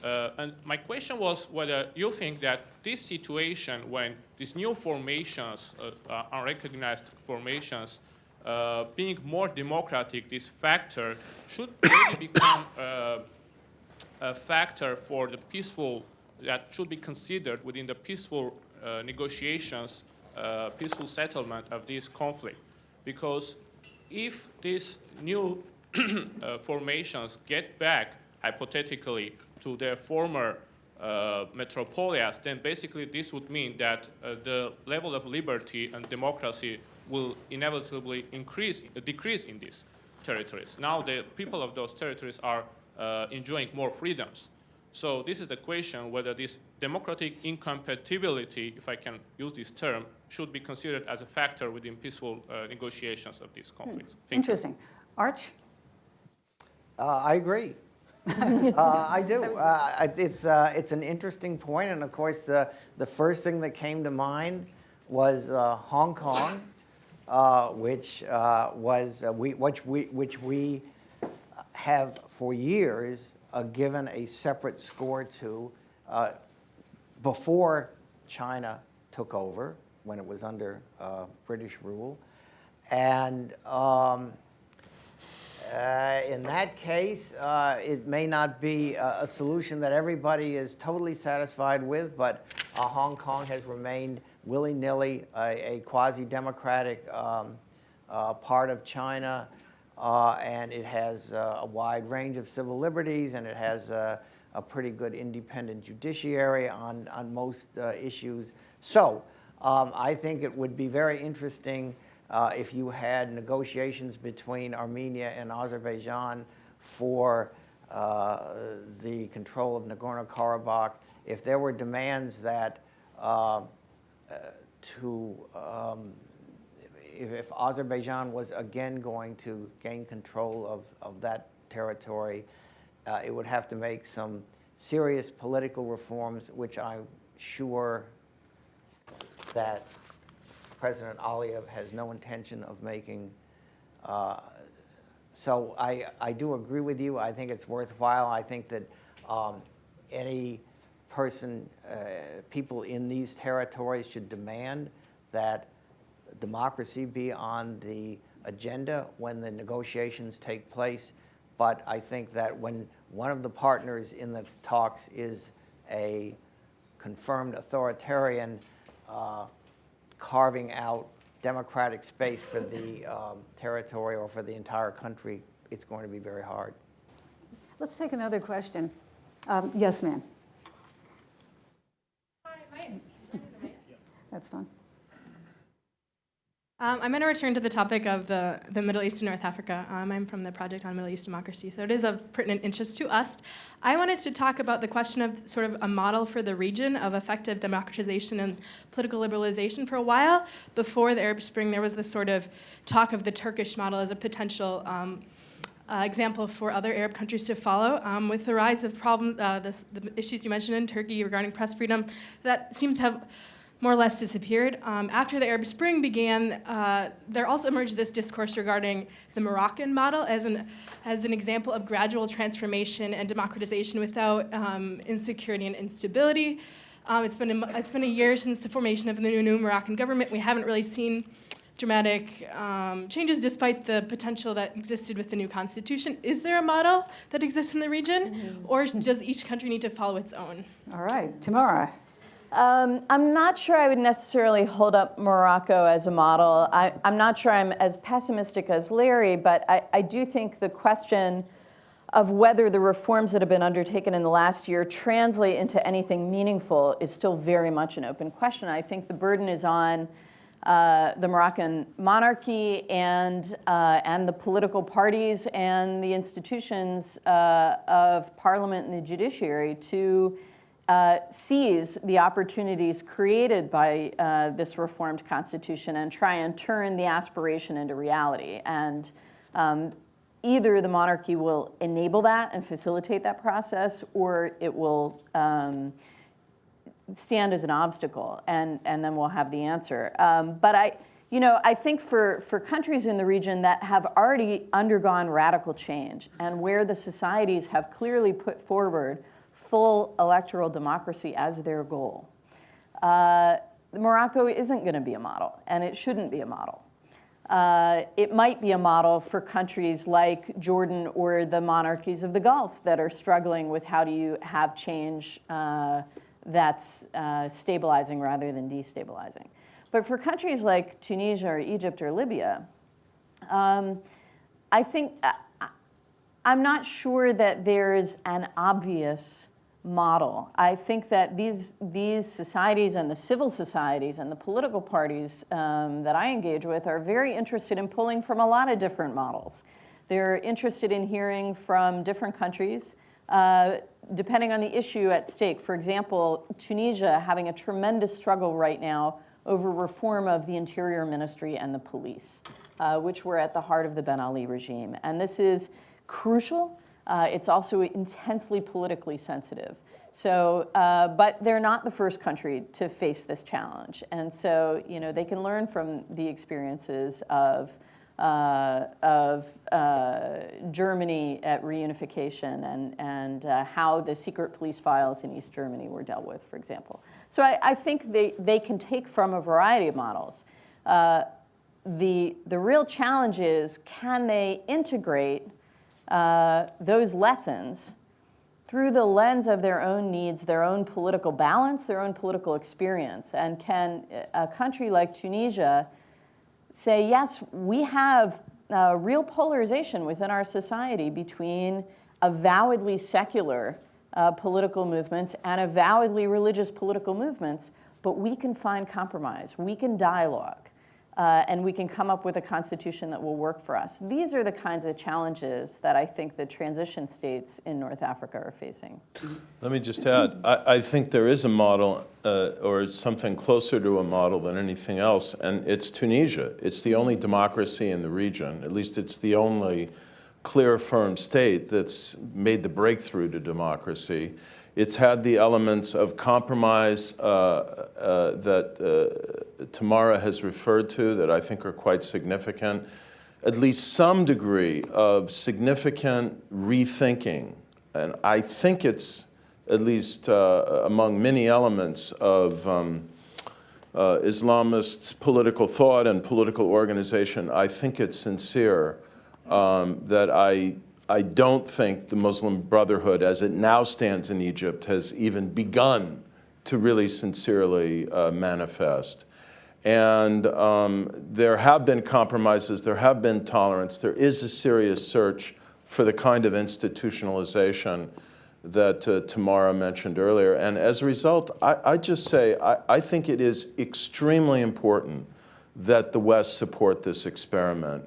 And my question was whether you think that this situation, when these new formations, unrecognized formations, being more democratic, this factor should really become a factor for the peaceful, that should be considered within the peaceful negotiations, peaceful settlement of this conflict. Because if these new formations get back, hypothetically, to their former metropolias, then basically this would mean that the level of liberty and democracy will inevitably decrease in these territories. Now the people of those territories are enjoying more freedoms. So this is the question whether this democratic incompatibility, if I can use this term, should be considered as a factor within peaceful negotiations of these conflicts. Interesting. Arch? I agree. I do. It's an interesting point, and of course, the first thing that came to mind was Hong Kong, which we have for years given a separate score to before China took over, when it was under British rule, and in that case, it may not be a solution that everybody is totally satisfied with, but Hong Kong has remained willy-nilly a quasi-democratic part of China, and it has a wide range of civil liberties, and it has a pretty good independent judiciary on most issues. So I think it would be very interesting if you had negotiations between Armenia and Azerbaijan for the control of Nagorno-Karabakh, if there were demands that if Azerbaijan was again going to gain control of that territory, it would have to make some serious political reforms, which I'm sure that President Aliyev has no intention of making. So I do agree with you. I think it's worthwhile. I think that any person, people in these territories should demand that democracy be on the agenda when the negotiations take place. But I think that when one of the partners in the talks is a confirmed authoritarian, carving out democratic space for the territory or for the entire country, it's going to be very hard. Let's take another question. Yes, ma'am. That's fine. I'm going to return to the topic of the Middle East and North Africa. I'm from the Project on Middle East Democracy, so it is of pertinent interest to us. I wanted to talk about the question of sort of a model for the region of effective democratization and political liberalization. For a while, before the Arab Spring, there was this sort of talk of the Turkish model as a potential example for other Arab countries to follow. With the rise of problems, the issues you mentioned in Turkey regarding press freedom, that seems to have more or less disappeared. After the Arab Spring began, there also emerged this discourse regarding the Moroccan model as an example of gradual transformation and democratization without insecurity and instability. It's been a year since the formation of the new Moroccan government. We haven't really seen dramatic changes despite the potential that existed with the new constitution. Is there a model that exists in the region, or does each country need to follow its own? All right, Tamara. I'm not sure I would necessarily hold up Morocco as a model. I'm not sure I'm as pessimistic as Larry, but I do think the question of whether the reforms that have been undertaken in the last year translate into anything meaningful is still very much an open question. I think the burden is on the Moroccan monarchy and the political parties and the institutions of parliament and the judiciary to seize the opportunities created by this reformed constitution and try and turn the aspiration into reality. And either the monarchy will enable that and facilitate that process, or it will stand as an obstacle, and then we'll have the answer. But I think for countries in the region that have already undergone radical change and where the societies have clearly put forward full electoral democracy as their goal, Morocco isn't going to be a model, and it shouldn't be a model. It might be a model for countries like Jordan or the monarchies of the Gulf that are struggling with how do you have change that's stabilizing rather than destabilizing. But for countries like Tunisia or Egypt or Libya, I think I'm not sure that there's an obvious model. I think that these societies and the civil societies and the political parties that I engage with are very interested in pulling from a lot of different models. They're interested in hearing from different countries, depending on the issue at stake. For example, Tunisia having a tremendous struggle right now over reform of the Interior Ministry and the police, which were at the heart of the Ben Ali regime. And this is crucial. It's also intensely politically sensitive. So, but they're not the first country to face this challenge. And so, they can learn from the experiences of Germany at reunification and how the secret police files in East Germany were dealt with, for example. So I think they can take from a variety of models. The real challenge is, can they integrate those lessons through the lens of their own needs, their own political balance, their own political experience? And can a country like Tunisia say, yes, we have real polarization within our society between avowedly secular political movements and avowedly religious political movements, but we can find compromise, we can dialogue, and we can come up with a constitution that will work for us. These are the kinds of challenges that I think the transition states in North Africa are facing. Let me just add, I think there is a model, or something closer to a model than anything else, and it's Tunisia. It's the only democracy in the region, at least it's the only clear, firm state that's made the breakthrough to democracy. It's had the elements of compromise that Tamara has referred to that I think are quite significant, at least some degree of significant rethinking. And I think it's at least among many elements of Islamist political thought and political organization, I think it's sincere that I don't think the Muslim Brotherhood, as it now stands in Egypt, has even begun to really sincerely manifest. And there have been compromises, there have been tolerance, there is a serious search for the kind of institutionalization that Tamara mentioned earlier. And as a result, I just say, I think it is extremely important that the West support this experiment.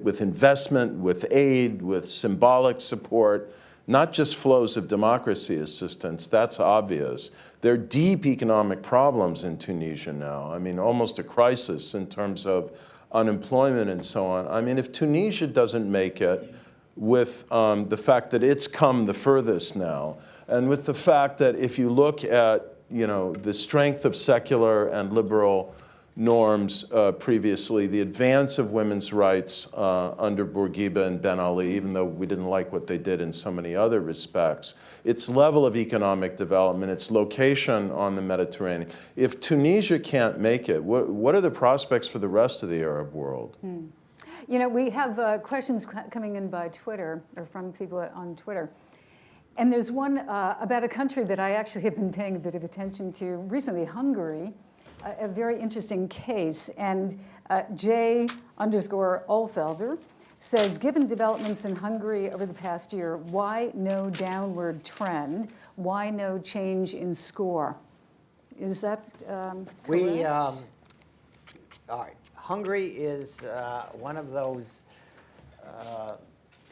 With investment, with aid, with symbolic support, not just flows of democracy assistance, that's obvious. There are deep economic problems in Tunisia now. I mean, almost a crisis in terms of unemployment and so on. I mean, if Tunisia doesn't make it, with the fact that it's come the furthest now, and with the fact that if you look at, you know, the strength of secular and liberal norms previously, the advance of women's rights under Bourguiba and Ben Ali, even though we didn't like what they did in so many other respects, its level of economic development, its location on the Mediterranean. If Tunisia can't make it, what are the prospects for the rest of the Arab world? You know, we have questions coming in by Twitter, or from people on Twitter. And there's one about a country that I actually have been paying a bit of attention to recently, Hungary, a very interesting case. And J_Ulfelder says, given developments in Hungary over the past year, why no downward trend? Why no change in score? Is that correct? All right. Hungary is one of those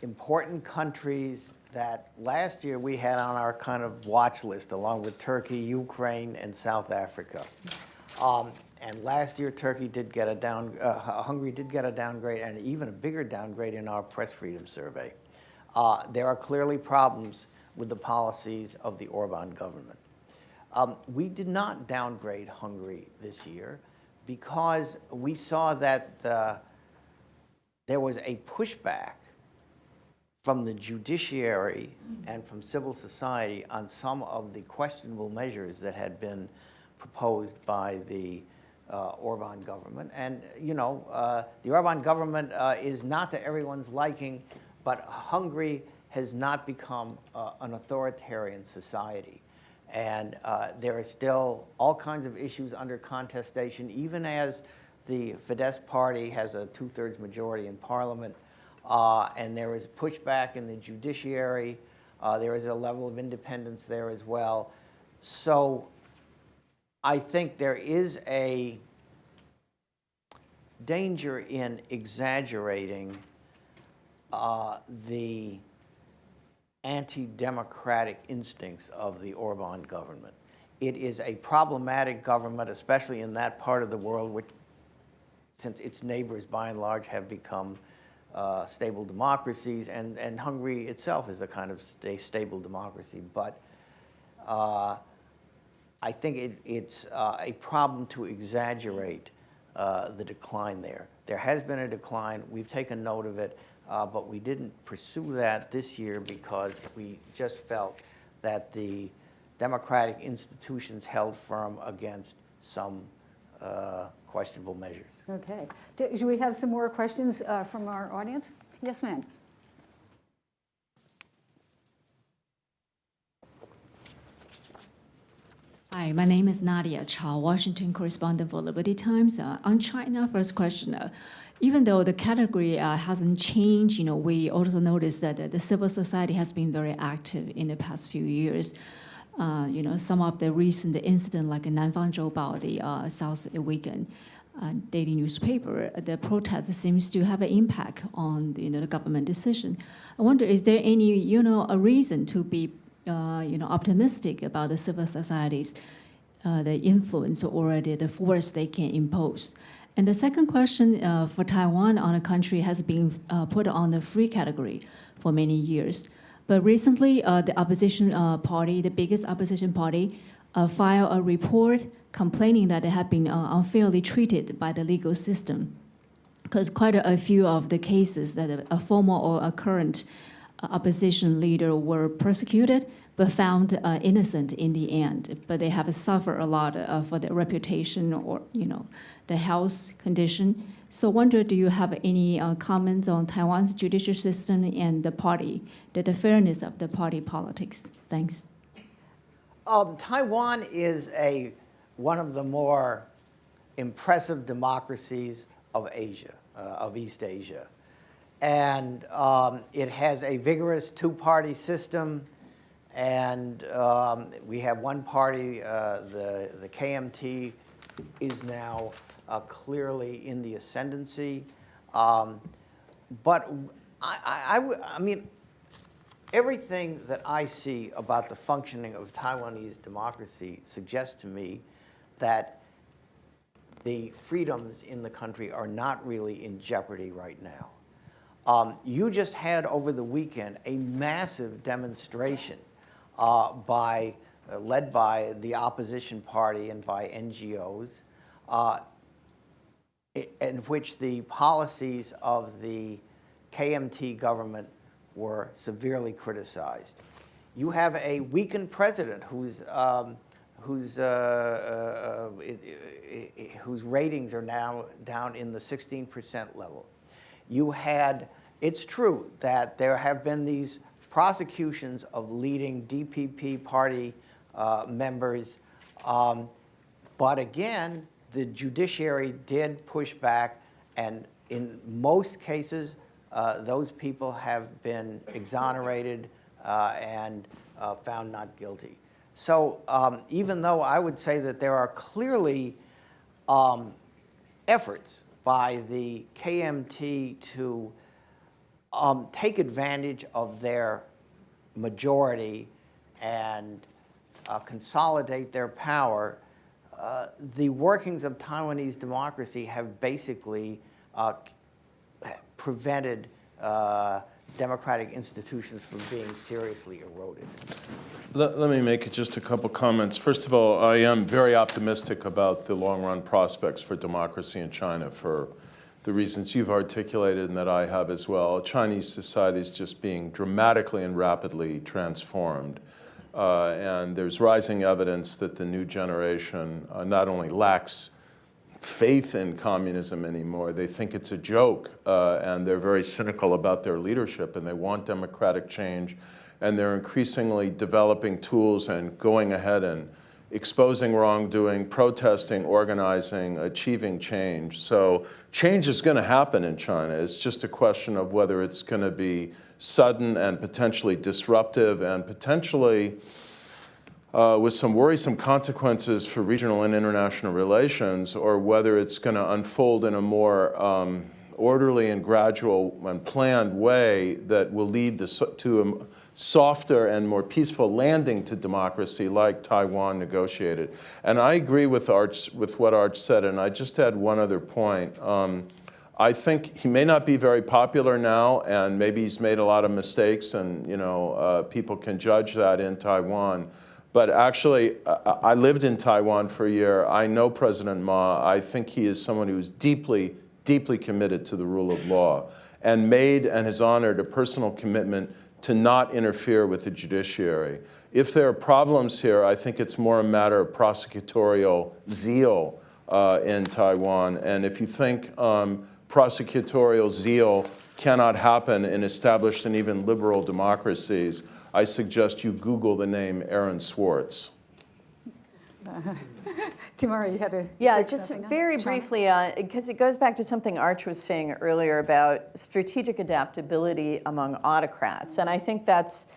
important countries that last year we had on our kind of watch list, along with Turkey, Ukraine, and South Africa. And last year, Hungary did get a downgrade, and even a bigger downgrade in our press freedom survey. There are clearly problems with the policies of the Orban government. We did not downgrade Hungary this year because we saw that there was a pushback from the judiciary and from civil society on some of the questionable measures that had been proposed by the Orban government. And, you know, the Orban government is not to everyone's liking, but Hungary has not become an authoritarian society. And there are still all kinds of issues under contestation, even as the Fidesz party has a 2/3 majority in parliament, and there is pushback in the judiciary. There is a level of independence there as well. So I think there is a danger in exaggerating the anti-democratic instincts of the Orban government. It is a problematic government, especially in that part of the world, which, since its neighbors by and large have become stable democracies, and Hungary itself is a kind of stable democracy. But I think it's a problem to exaggerate the decline there. There has been a decline. We've taken note of it, but we didn't pursue that this year because we just felt that the democratic institutions held firm against some questionable measures. Okay. Do we have some more questions from our audience? Yes, ma'am. Hi, my name is Nadia Chao, Washington correspondent for Liberty Times. On China, first question. Even though the category hasn't changed, you know, we also noticed that the civil society has been very active in the past few years. You know, some of the recent incidents, like Nanfang Zhoubao, the South Weekend daily newspaper, the protest seems to have an impact on the government decision. I wonder, is there any a reason to be optimistic about the civil societies, the influence or the force they can impose? And the second question for Taiwan, on a country has been put on the free category for many years. But recently, the opposition party, the biggest opposition party, filed a report complaining that they have been unfairly treated by the legal system. Because quite a few of the cases that a former or a current opposition leader were persecuted but found innocent in the end. But they have suffered a lot for their reputation or the health condition. So wonder, do you have any comments on Taiwan's judicial system and the party, the fairness of the party politics? Thanks. Taiwan is one of the more impressive democracies of Asia, of East Asia. And it has a vigorous two-party system. And we have one party, the KMT, is now clearly in the ascendancy. But I mean, everything that I see about the functioning of Taiwanese democracy suggests to me that the freedoms in the country are not really in jeopardy right now. You just had over the weekend a massive demonstration led by the opposition party and by NGOs, in which the policies of the KMT government were severely criticized. You have a weakened president whose ratings are now down in the 16% level. It's true that there have been these prosecutions of leading DPP party members, but again, the judiciary did push back, and in most cases, those people have been exonerated and found not guilty. So even though I would say that there are clearly efforts by the KMT to take advantage of their majority and consolidate their power, the workings of Taiwanese democracy have basically prevented democratic institutions from being seriously eroded. Let me make just a couple comments. First of all, I am very optimistic about the long-run prospects for democracy in China for the reasons you've articulated and that I have as well. Chinese society is just being dramatically and rapidly transformed. And there's rising evidence that the new generation not only lacks faith in communism anymore, they think it's a joke, and they're very cynical about their leadership, and they want democratic change, and they're increasingly developing tools and going ahead and exposing wrongdoing, protesting, organizing, achieving change. So change is going to happen in China. It's just a question of whether it's going to be sudden and potentially disruptive and potentially with some worrisome consequences for regional and international relations, or whether it's going to unfold in a more orderly and gradual and planned way that will lead to a softer and more peaceful landing to democracy like Taiwan negotiated. And I agree with what Arch said, and I just add one other point. I think he may not be very popular now, and maybe he's made a lot of mistakes, and people can judge that in Taiwan. But actually, I lived in Taiwan for a year. I know President Ma. I think he is someone who is deeply, deeply committed to the rule of law and made and has honored a personal commitment to not interfere with the judiciary. If there are problems here, I think it's more a matter of prosecutorial zeal in Taiwan. And if you think prosecutorial zeal cannot happen in established and even liberal democracies, I suggest you Google the name Aaron Swartz. Tamara, you had to. Yeah, just very briefly, because it goes back to something Arch was saying earlier about strategic adaptability among autocrats. And I think it's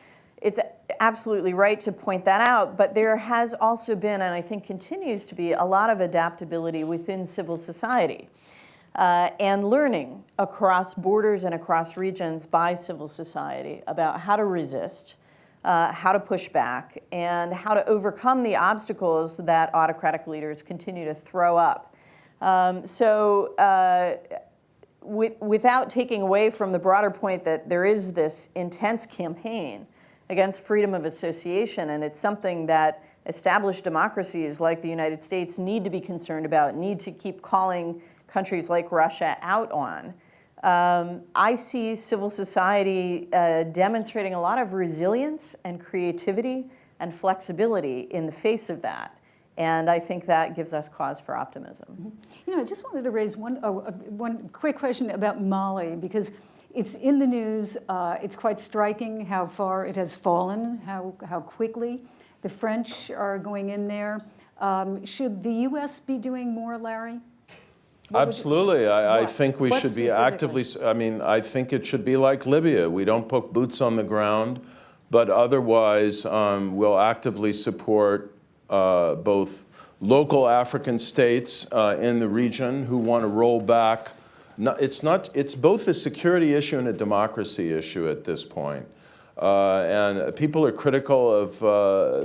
absolutely right to point that out, but there has also been, and I think continues to be, a lot of adaptability within civil society and learning across borders and across regions by civil society about how to resist, how to push back, and how to overcome the obstacles that autocratic leaders continue to throw up. Without taking away from the broader point that there is this intense campaign against freedom of association, and it's something that established democracies like the United States need to be concerned about, need to keep calling countries like Russia out on. I see civil society demonstrating a lot of resilience and creativity and flexibility in the face of that. And I think that gives us cause for optimism. I just wanted to raise one quick question about Mali, because it's in the news. It's quite striking how far it has fallen, how quickly the French are going in there. Should the U.S. be doing more, Larry? Absolutely. I think we should be actively, I think it should be like Libya. We don't put boots on the ground, but otherwise we'll actively support both local African states in the region who want to roll back. It's both a security issue and a democracy issue at this point. And people are critical of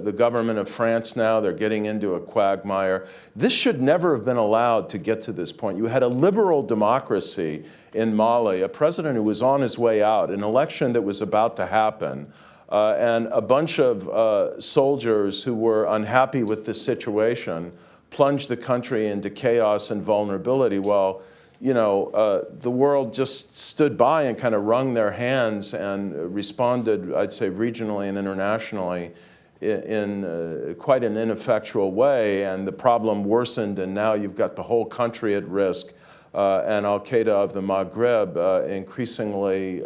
the government of France now. They're getting into a quagmire. This should never have been allowed to get to this point. You had a liberal democracy in Mali, a president who was on his way out, an election that was about to happen, and a bunch of soldiers who were unhappy with this situation plunged the country into chaos and vulnerability while the world just stood by and kind of wrung their hands and responded, I'd say, regionally and internationally in quite an ineffectual way. And the problem worsened, and now you've got the whole country at risk, and Al-Qaeda of the Maghreb increasingly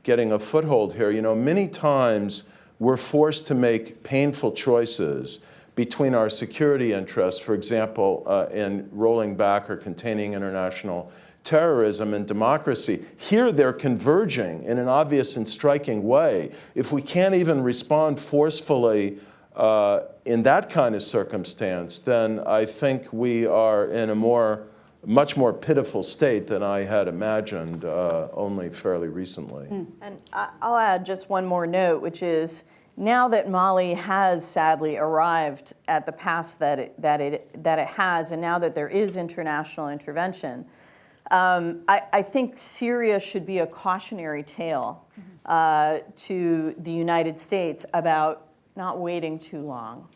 getting a foothold here. Many times we're forced to make painful choices between our security interests, for example, in rolling back or containing international terrorism and democracy. Here they're converging in an obvious and striking way. If we can't even respond forcefully in that kind of circumstance, then I think we are in a much more pitiful state than I had imagined only fairly recently. And I'll add just one more note, which is, now that Mali has sadly arrived at the pass that it has, and now that there is international intervention, I think Syria should be a cautionary tale to the United States about not waiting too long.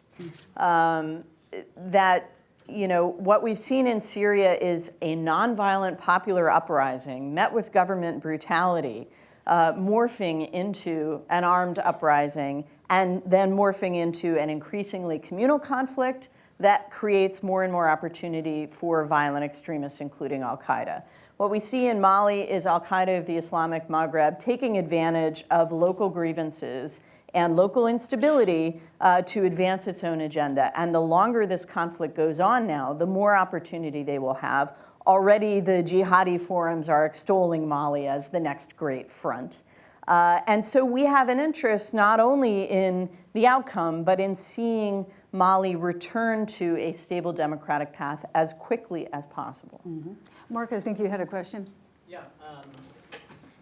What we've seen in Syria is a nonviolent popular uprising met with government brutality, morphing into an armed uprising, and then morphing into an increasingly communal conflict that creates more and more opportunity for violent extremists, including al-Qaeda. What we see in Mali is al-Qaeda of the Islamic Maghreb taking advantage of local grievances and local instability to advance its own agenda. And the longer this conflict goes on now, the more opportunity they will have. Already the jihadi forums are extolling Mali as the next great front. And so we have an interest not only in the outcome, but in seeing Mali return to a stable democratic path as quickly as possible. Mm-hmm. Mark, I think you had a question. Yeah.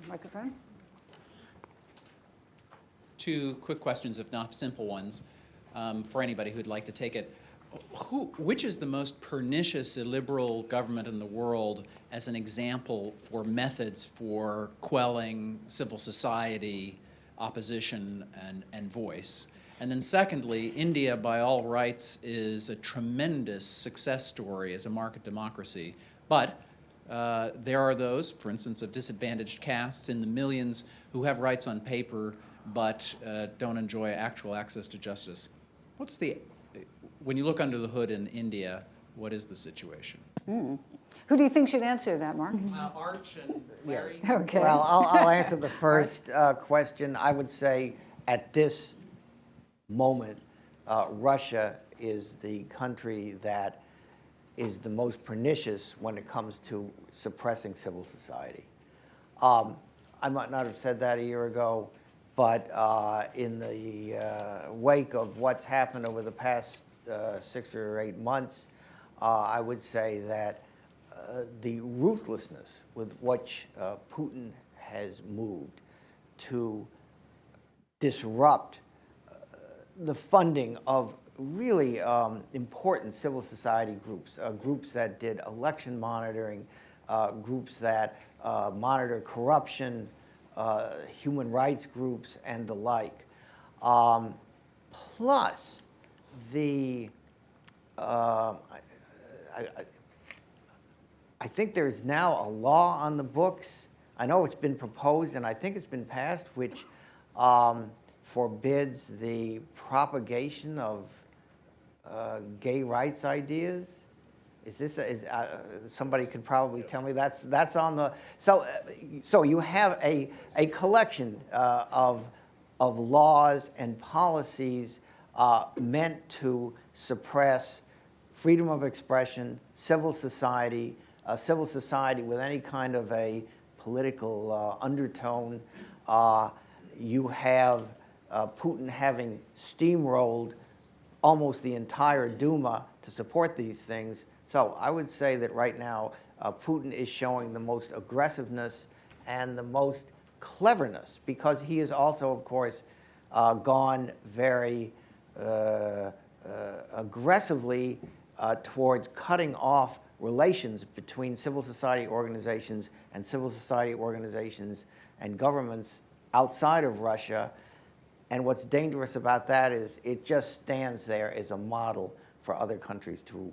Microphone. Two quick questions, if not simple ones, for anybody who'd like to take it. Which is the most pernicious illiberal government in the world as an example for methods for quelling civil society opposition and voice? And then secondly, India, by all rights, is a tremendous success story as a market democracy. But there are those, for instance, of disadvantaged castes in the millions who have rights on paper but don't enjoy actual access to justice. When you look under the hood in India, what is the situation? Who do you think should answer that, Mark? Arch and Larry. Okay. Well, I'll answer the first question. I would say at this moment, Russia is the country that is the most pernicious when it comes to suppressing civil society. I might not have said that a year ago, but in the wake of what's happened over the past 6 or 8 months, I would say that the ruthlessness with which Putin has moved to disrupt the funding of really important civil society groups, groups that did election monitoring, groups that monitor corruption, human rights groups, and the like. Plus, I think there's now a law on the books. I know it's been proposed, and I think it's been passed, which forbids the propagation of gay rights ideas. Is this somebody could probably tell me that's on the so you have a collection of laws and policies meant to suppress freedom of expression, civil society with any kind of a political undertone. You have Putin having steamrolled almost the entire Duma to support these things. So I would say that right now, Putin is showing the most aggressiveness and the most cleverness, because he is also, of course, gone very aggressively towards cutting off relations between civil society organizations and governments outside of Russia. And what's dangerous about that is it just stands there as a model for other countries to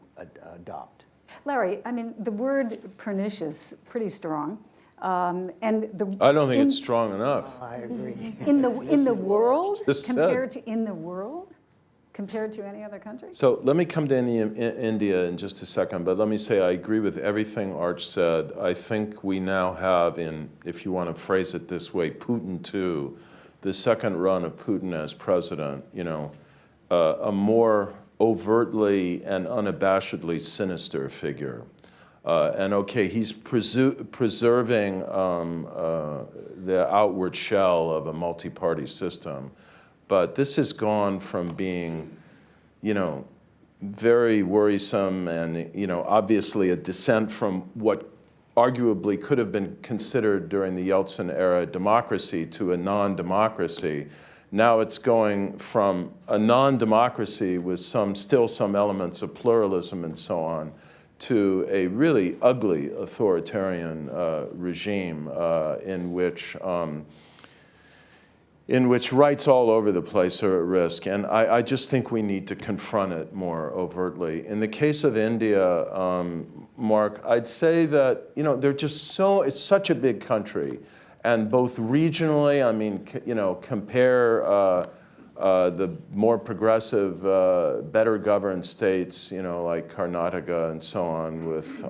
adopt. Larry, I mean, the word pernicious, pretty strong. And I don't think it's strong enough. I agree. in the world, Just compared to in the world, compared to any other country? So let me come to India in just a second, but let me say I agree with everything Arch said. I think we now have, if you want to phrase it this way, Putin 2, the second run of Putin as president, a more overtly and unabashedly sinister figure. And okay, he's preserving the outward shell of a multi-party system, but this has gone from being, very worrisome and, obviously a descent from what arguably could have been considered during the Yeltsin era democracy to a non-democracy. Now it's going from a non-democracy with still some elements of pluralism and so on, to a really ugly authoritarian regime in which rights all over the place are at risk. And I just think we need to confront it more overtly. In the case of India, Mark, I'd say that, they're just it's such a big country. And both regionally, I mean, compare the more progressive, better governed states, like Karnataka and so on, with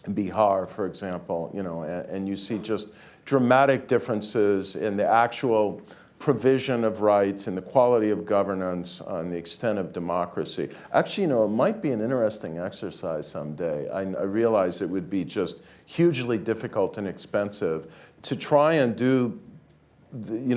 Bihar, for example, and you see just dramatic differences in the actual provision of rights and the quality of governance and the extent of democracy. Actually, it might be an interesting exercise someday. I realize it would be just hugely difficult and expensive to try and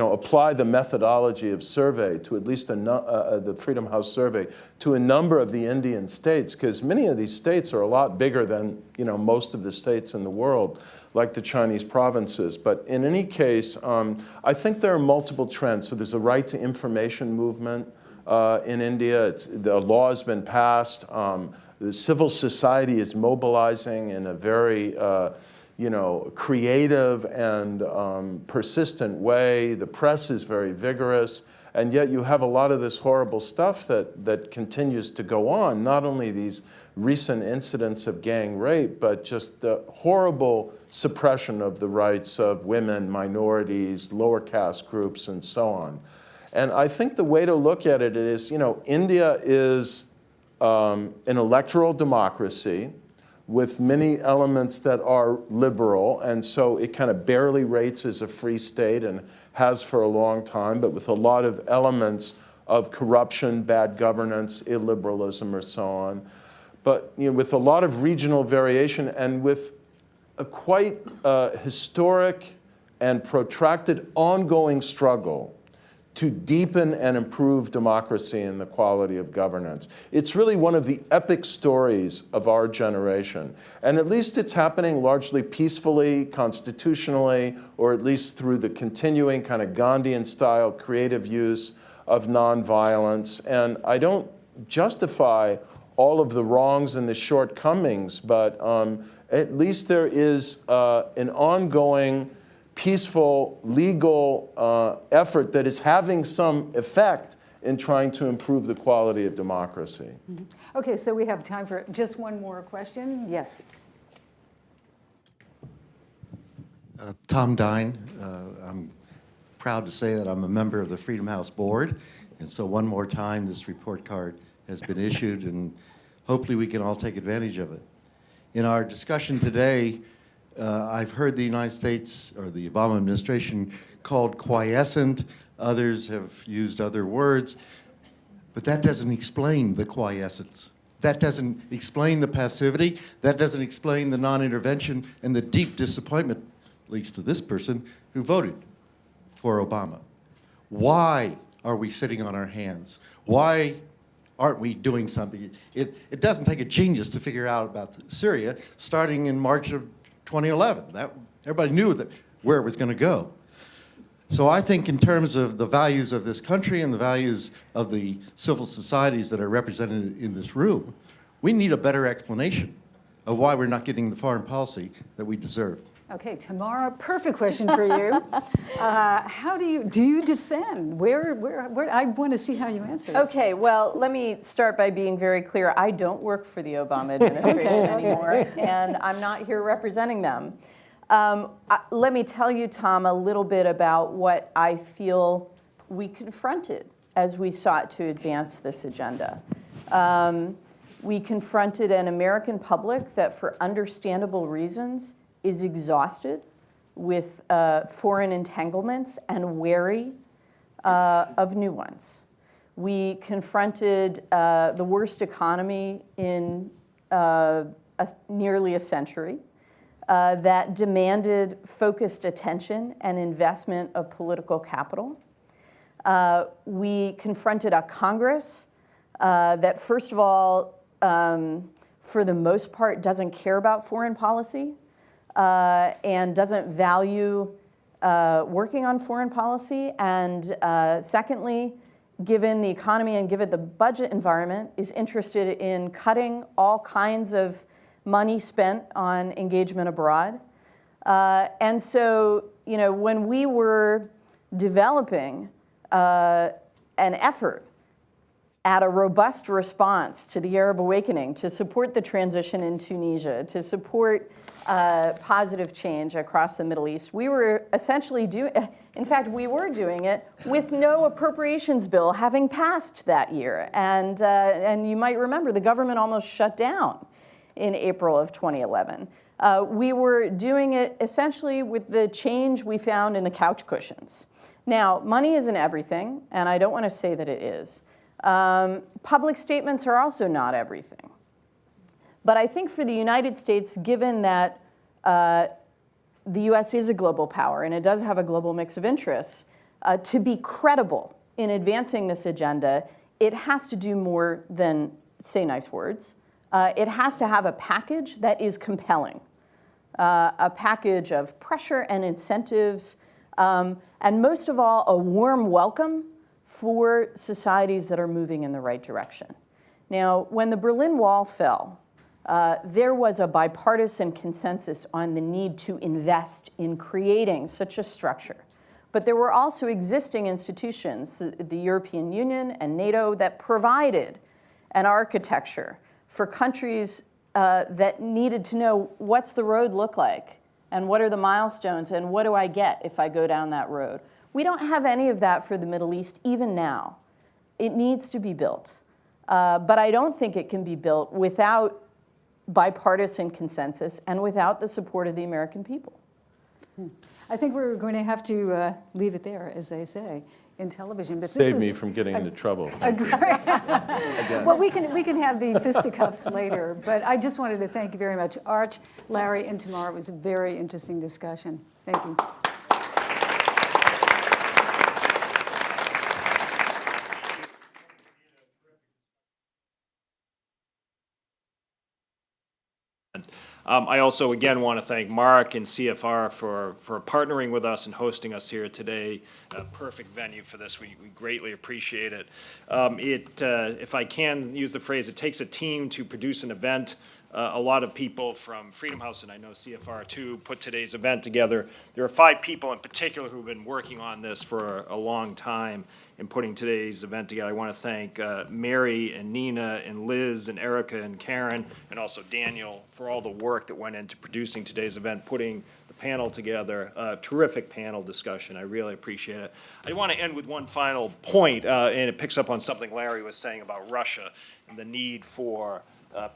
apply the methodology of survey to at least the Freedom House survey to a number of the Indian states, because many of these states are a lot bigger than most of the states in the world, like the Chinese provinces. But in any case, I think there are multiple trends. So there's a right to information movement in India. The law has been passed. The civil society is mobilizing in a very creative and persistent way. The press is very vigorous. And yet you have a lot of this horrible stuff that continues to go on, not only these recent incidents of gang rape, but just the horrible suppression of the rights of women, minorities, lower caste groups, and so on. And I think the way to look at it is, India is an electoral democracy with many elements that are liberal, and so it kind of barely rates as a free state and has for a long time, but with a lot of elements of corruption, bad governance, illiberalism, or so on. But with a lot of regional variation and with a quite historic and protracted ongoing struggle to deepen and improve democracy and the quality of governance. It's really one of the epic stories of our generation. And at least it's happening largely peacefully, constitutionally, or at least through the continuing kind of Gandhian-style creative use of nonviolence. And I don't justify all of the wrongs and the shortcomings, but at least there is an ongoing peaceful, legal effort that is having some effect in trying to improve the quality of democracy. Mm-hmm. Okay, so we have time for just one more question. Yes. Tom Dine. I'm proud to say that I'm a member of the Freedom House board. And so one more time, this report card has been issued, and hopefully we can all take advantage of it. In our discussion today, I've heard the United States or the Obama administration called quiescent. Others have used other words. But that doesn't explain the quiescence. That doesn't explain the passivity. That doesn't explain the non-intervention and the deep disappointment, at least to this person, who voted for Obama. Why are we sitting on our hands? Why aren't we doing something? It doesn't take a genius to figure out about Syria starting in March of 2011. Everybody knew that where it was going to go. So I think in terms of the values of this country and the values of the civil societies that are represented in this room, we need a better explanation of why we're not getting the foreign policy that we deserve. Okay, Tamara, perfect question for you. How do you defend? Where, I want to see how you answer this. Okay, well, let me start by being very clear. I don't work for the Obama administration anymore, and I'm not here representing them. Let me tell you, Tom, a little bit about what I feel we confronted as we sought to advance this agenda. We confronted an American public that, for understandable reasons, is exhausted with foreign entanglements and wary of new ones. We confronted the worst economy in nearly a century that demanded focused attention and investment of political capital. We confronted a Congress that, first of all, for the most part, doesn't care about foreign policy and doesn't value working on foreign policy. And secondly, given the economy and given the budget environment, is interested in cutting all kinds of money spent on engagement abroad. And so, you know, when we were developing an effort at a robust response to the Arab awakening, to support the transition in Tunisia, to support positive change across the Middle East, we were essentially in fact, we were doing it with no appropriations bill having passed that year. And you might remember the government almost shut down in April of 2011. We were doing it essentially with the change we found in the couch cushions. Now, money isn't everything, and I don't want to say that it is. Public statements are also not everything. But I think for the United States, given that the US is a global power and it does have a global mix of interests, to be credible in advancing this agenda, it has to do more than say nice words. It has to have a package that is compelling, a package of pressure and incentives, and most of all, a warm welcome for societies that are moving in the right direction. Now, when the Berlin Wall fell, there was a bipartisan consensus on the need to invest in creating such a structure. But there were also existing institutions, the European Union and NATO, that provided an architecture for countries that needed to know what's the road look like and what are the milestones and what do I get if I go down that road. We don't have any of that for the Middle East even now. It needs to be built. But I don't think it can be built without bipartisan consensus and without the support of the American people. I think we're going to have to leave it there, as they say, in television. But this Save was me from getting into trouble. well, we can have the fisticuffs later. But I just wanted to thank you very much, Arch, Larry, and Tamara. It was a very interesting discussion. Thank you. I also, again, want to thank Mark and CFR for partnering with us and hosting us here today. A perfect venue for this. We greatly appreciate it. If I can use the phrase, it takes a team to produce an event. A lot of people from Freedom House, and I know CFR too, put today's event together. There are 5 people in particular who've been working on this for a long time in putting today's event together. I want to thank Mary and Nina and Liz and Erica and Karen and also Daniel for all the work that went into producing today's event, putting the panel together. Terrific panel discussion. I really appreciate it. I want to end with one final point, and it picks up on something Larry was saying about Russia and the need for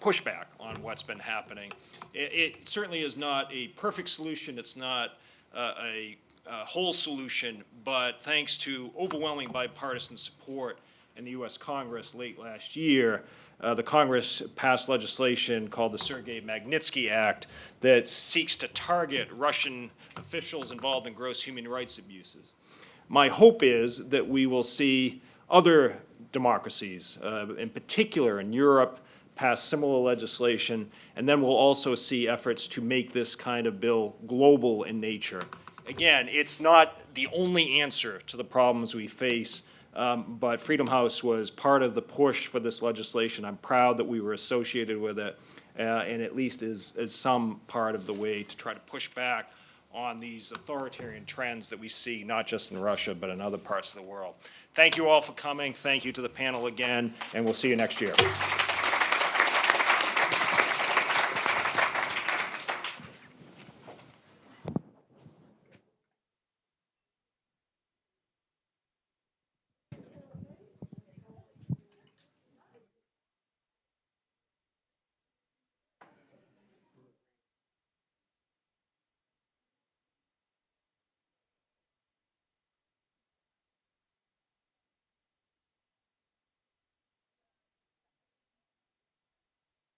pushback on what's been happening. It certainly is not a perfect solution. It's not a whole solution, but thanks to overwhelming bipartisan support in the U.S. Congress late last year, the Congress passed legislation called the Sergei Magnitsky Act that seeks to target Russian officials involved in gross human rights abuses. My hope is that we will see other democracies, in particular in Europe, pass similar legislation, and then we'll also see efforts to make this kind of bill global in nature. Again, it's not the only answer to the problems we face, but Freedom House was part of the push for this legislation. I'm proud that we were associated with it, and at least is some part of the way to try to push back on these authoritarian trends that we see, not just in Russia, but in other parts of the world. Thank you all for coming. Thank you to the panel again, and we'll see you next year.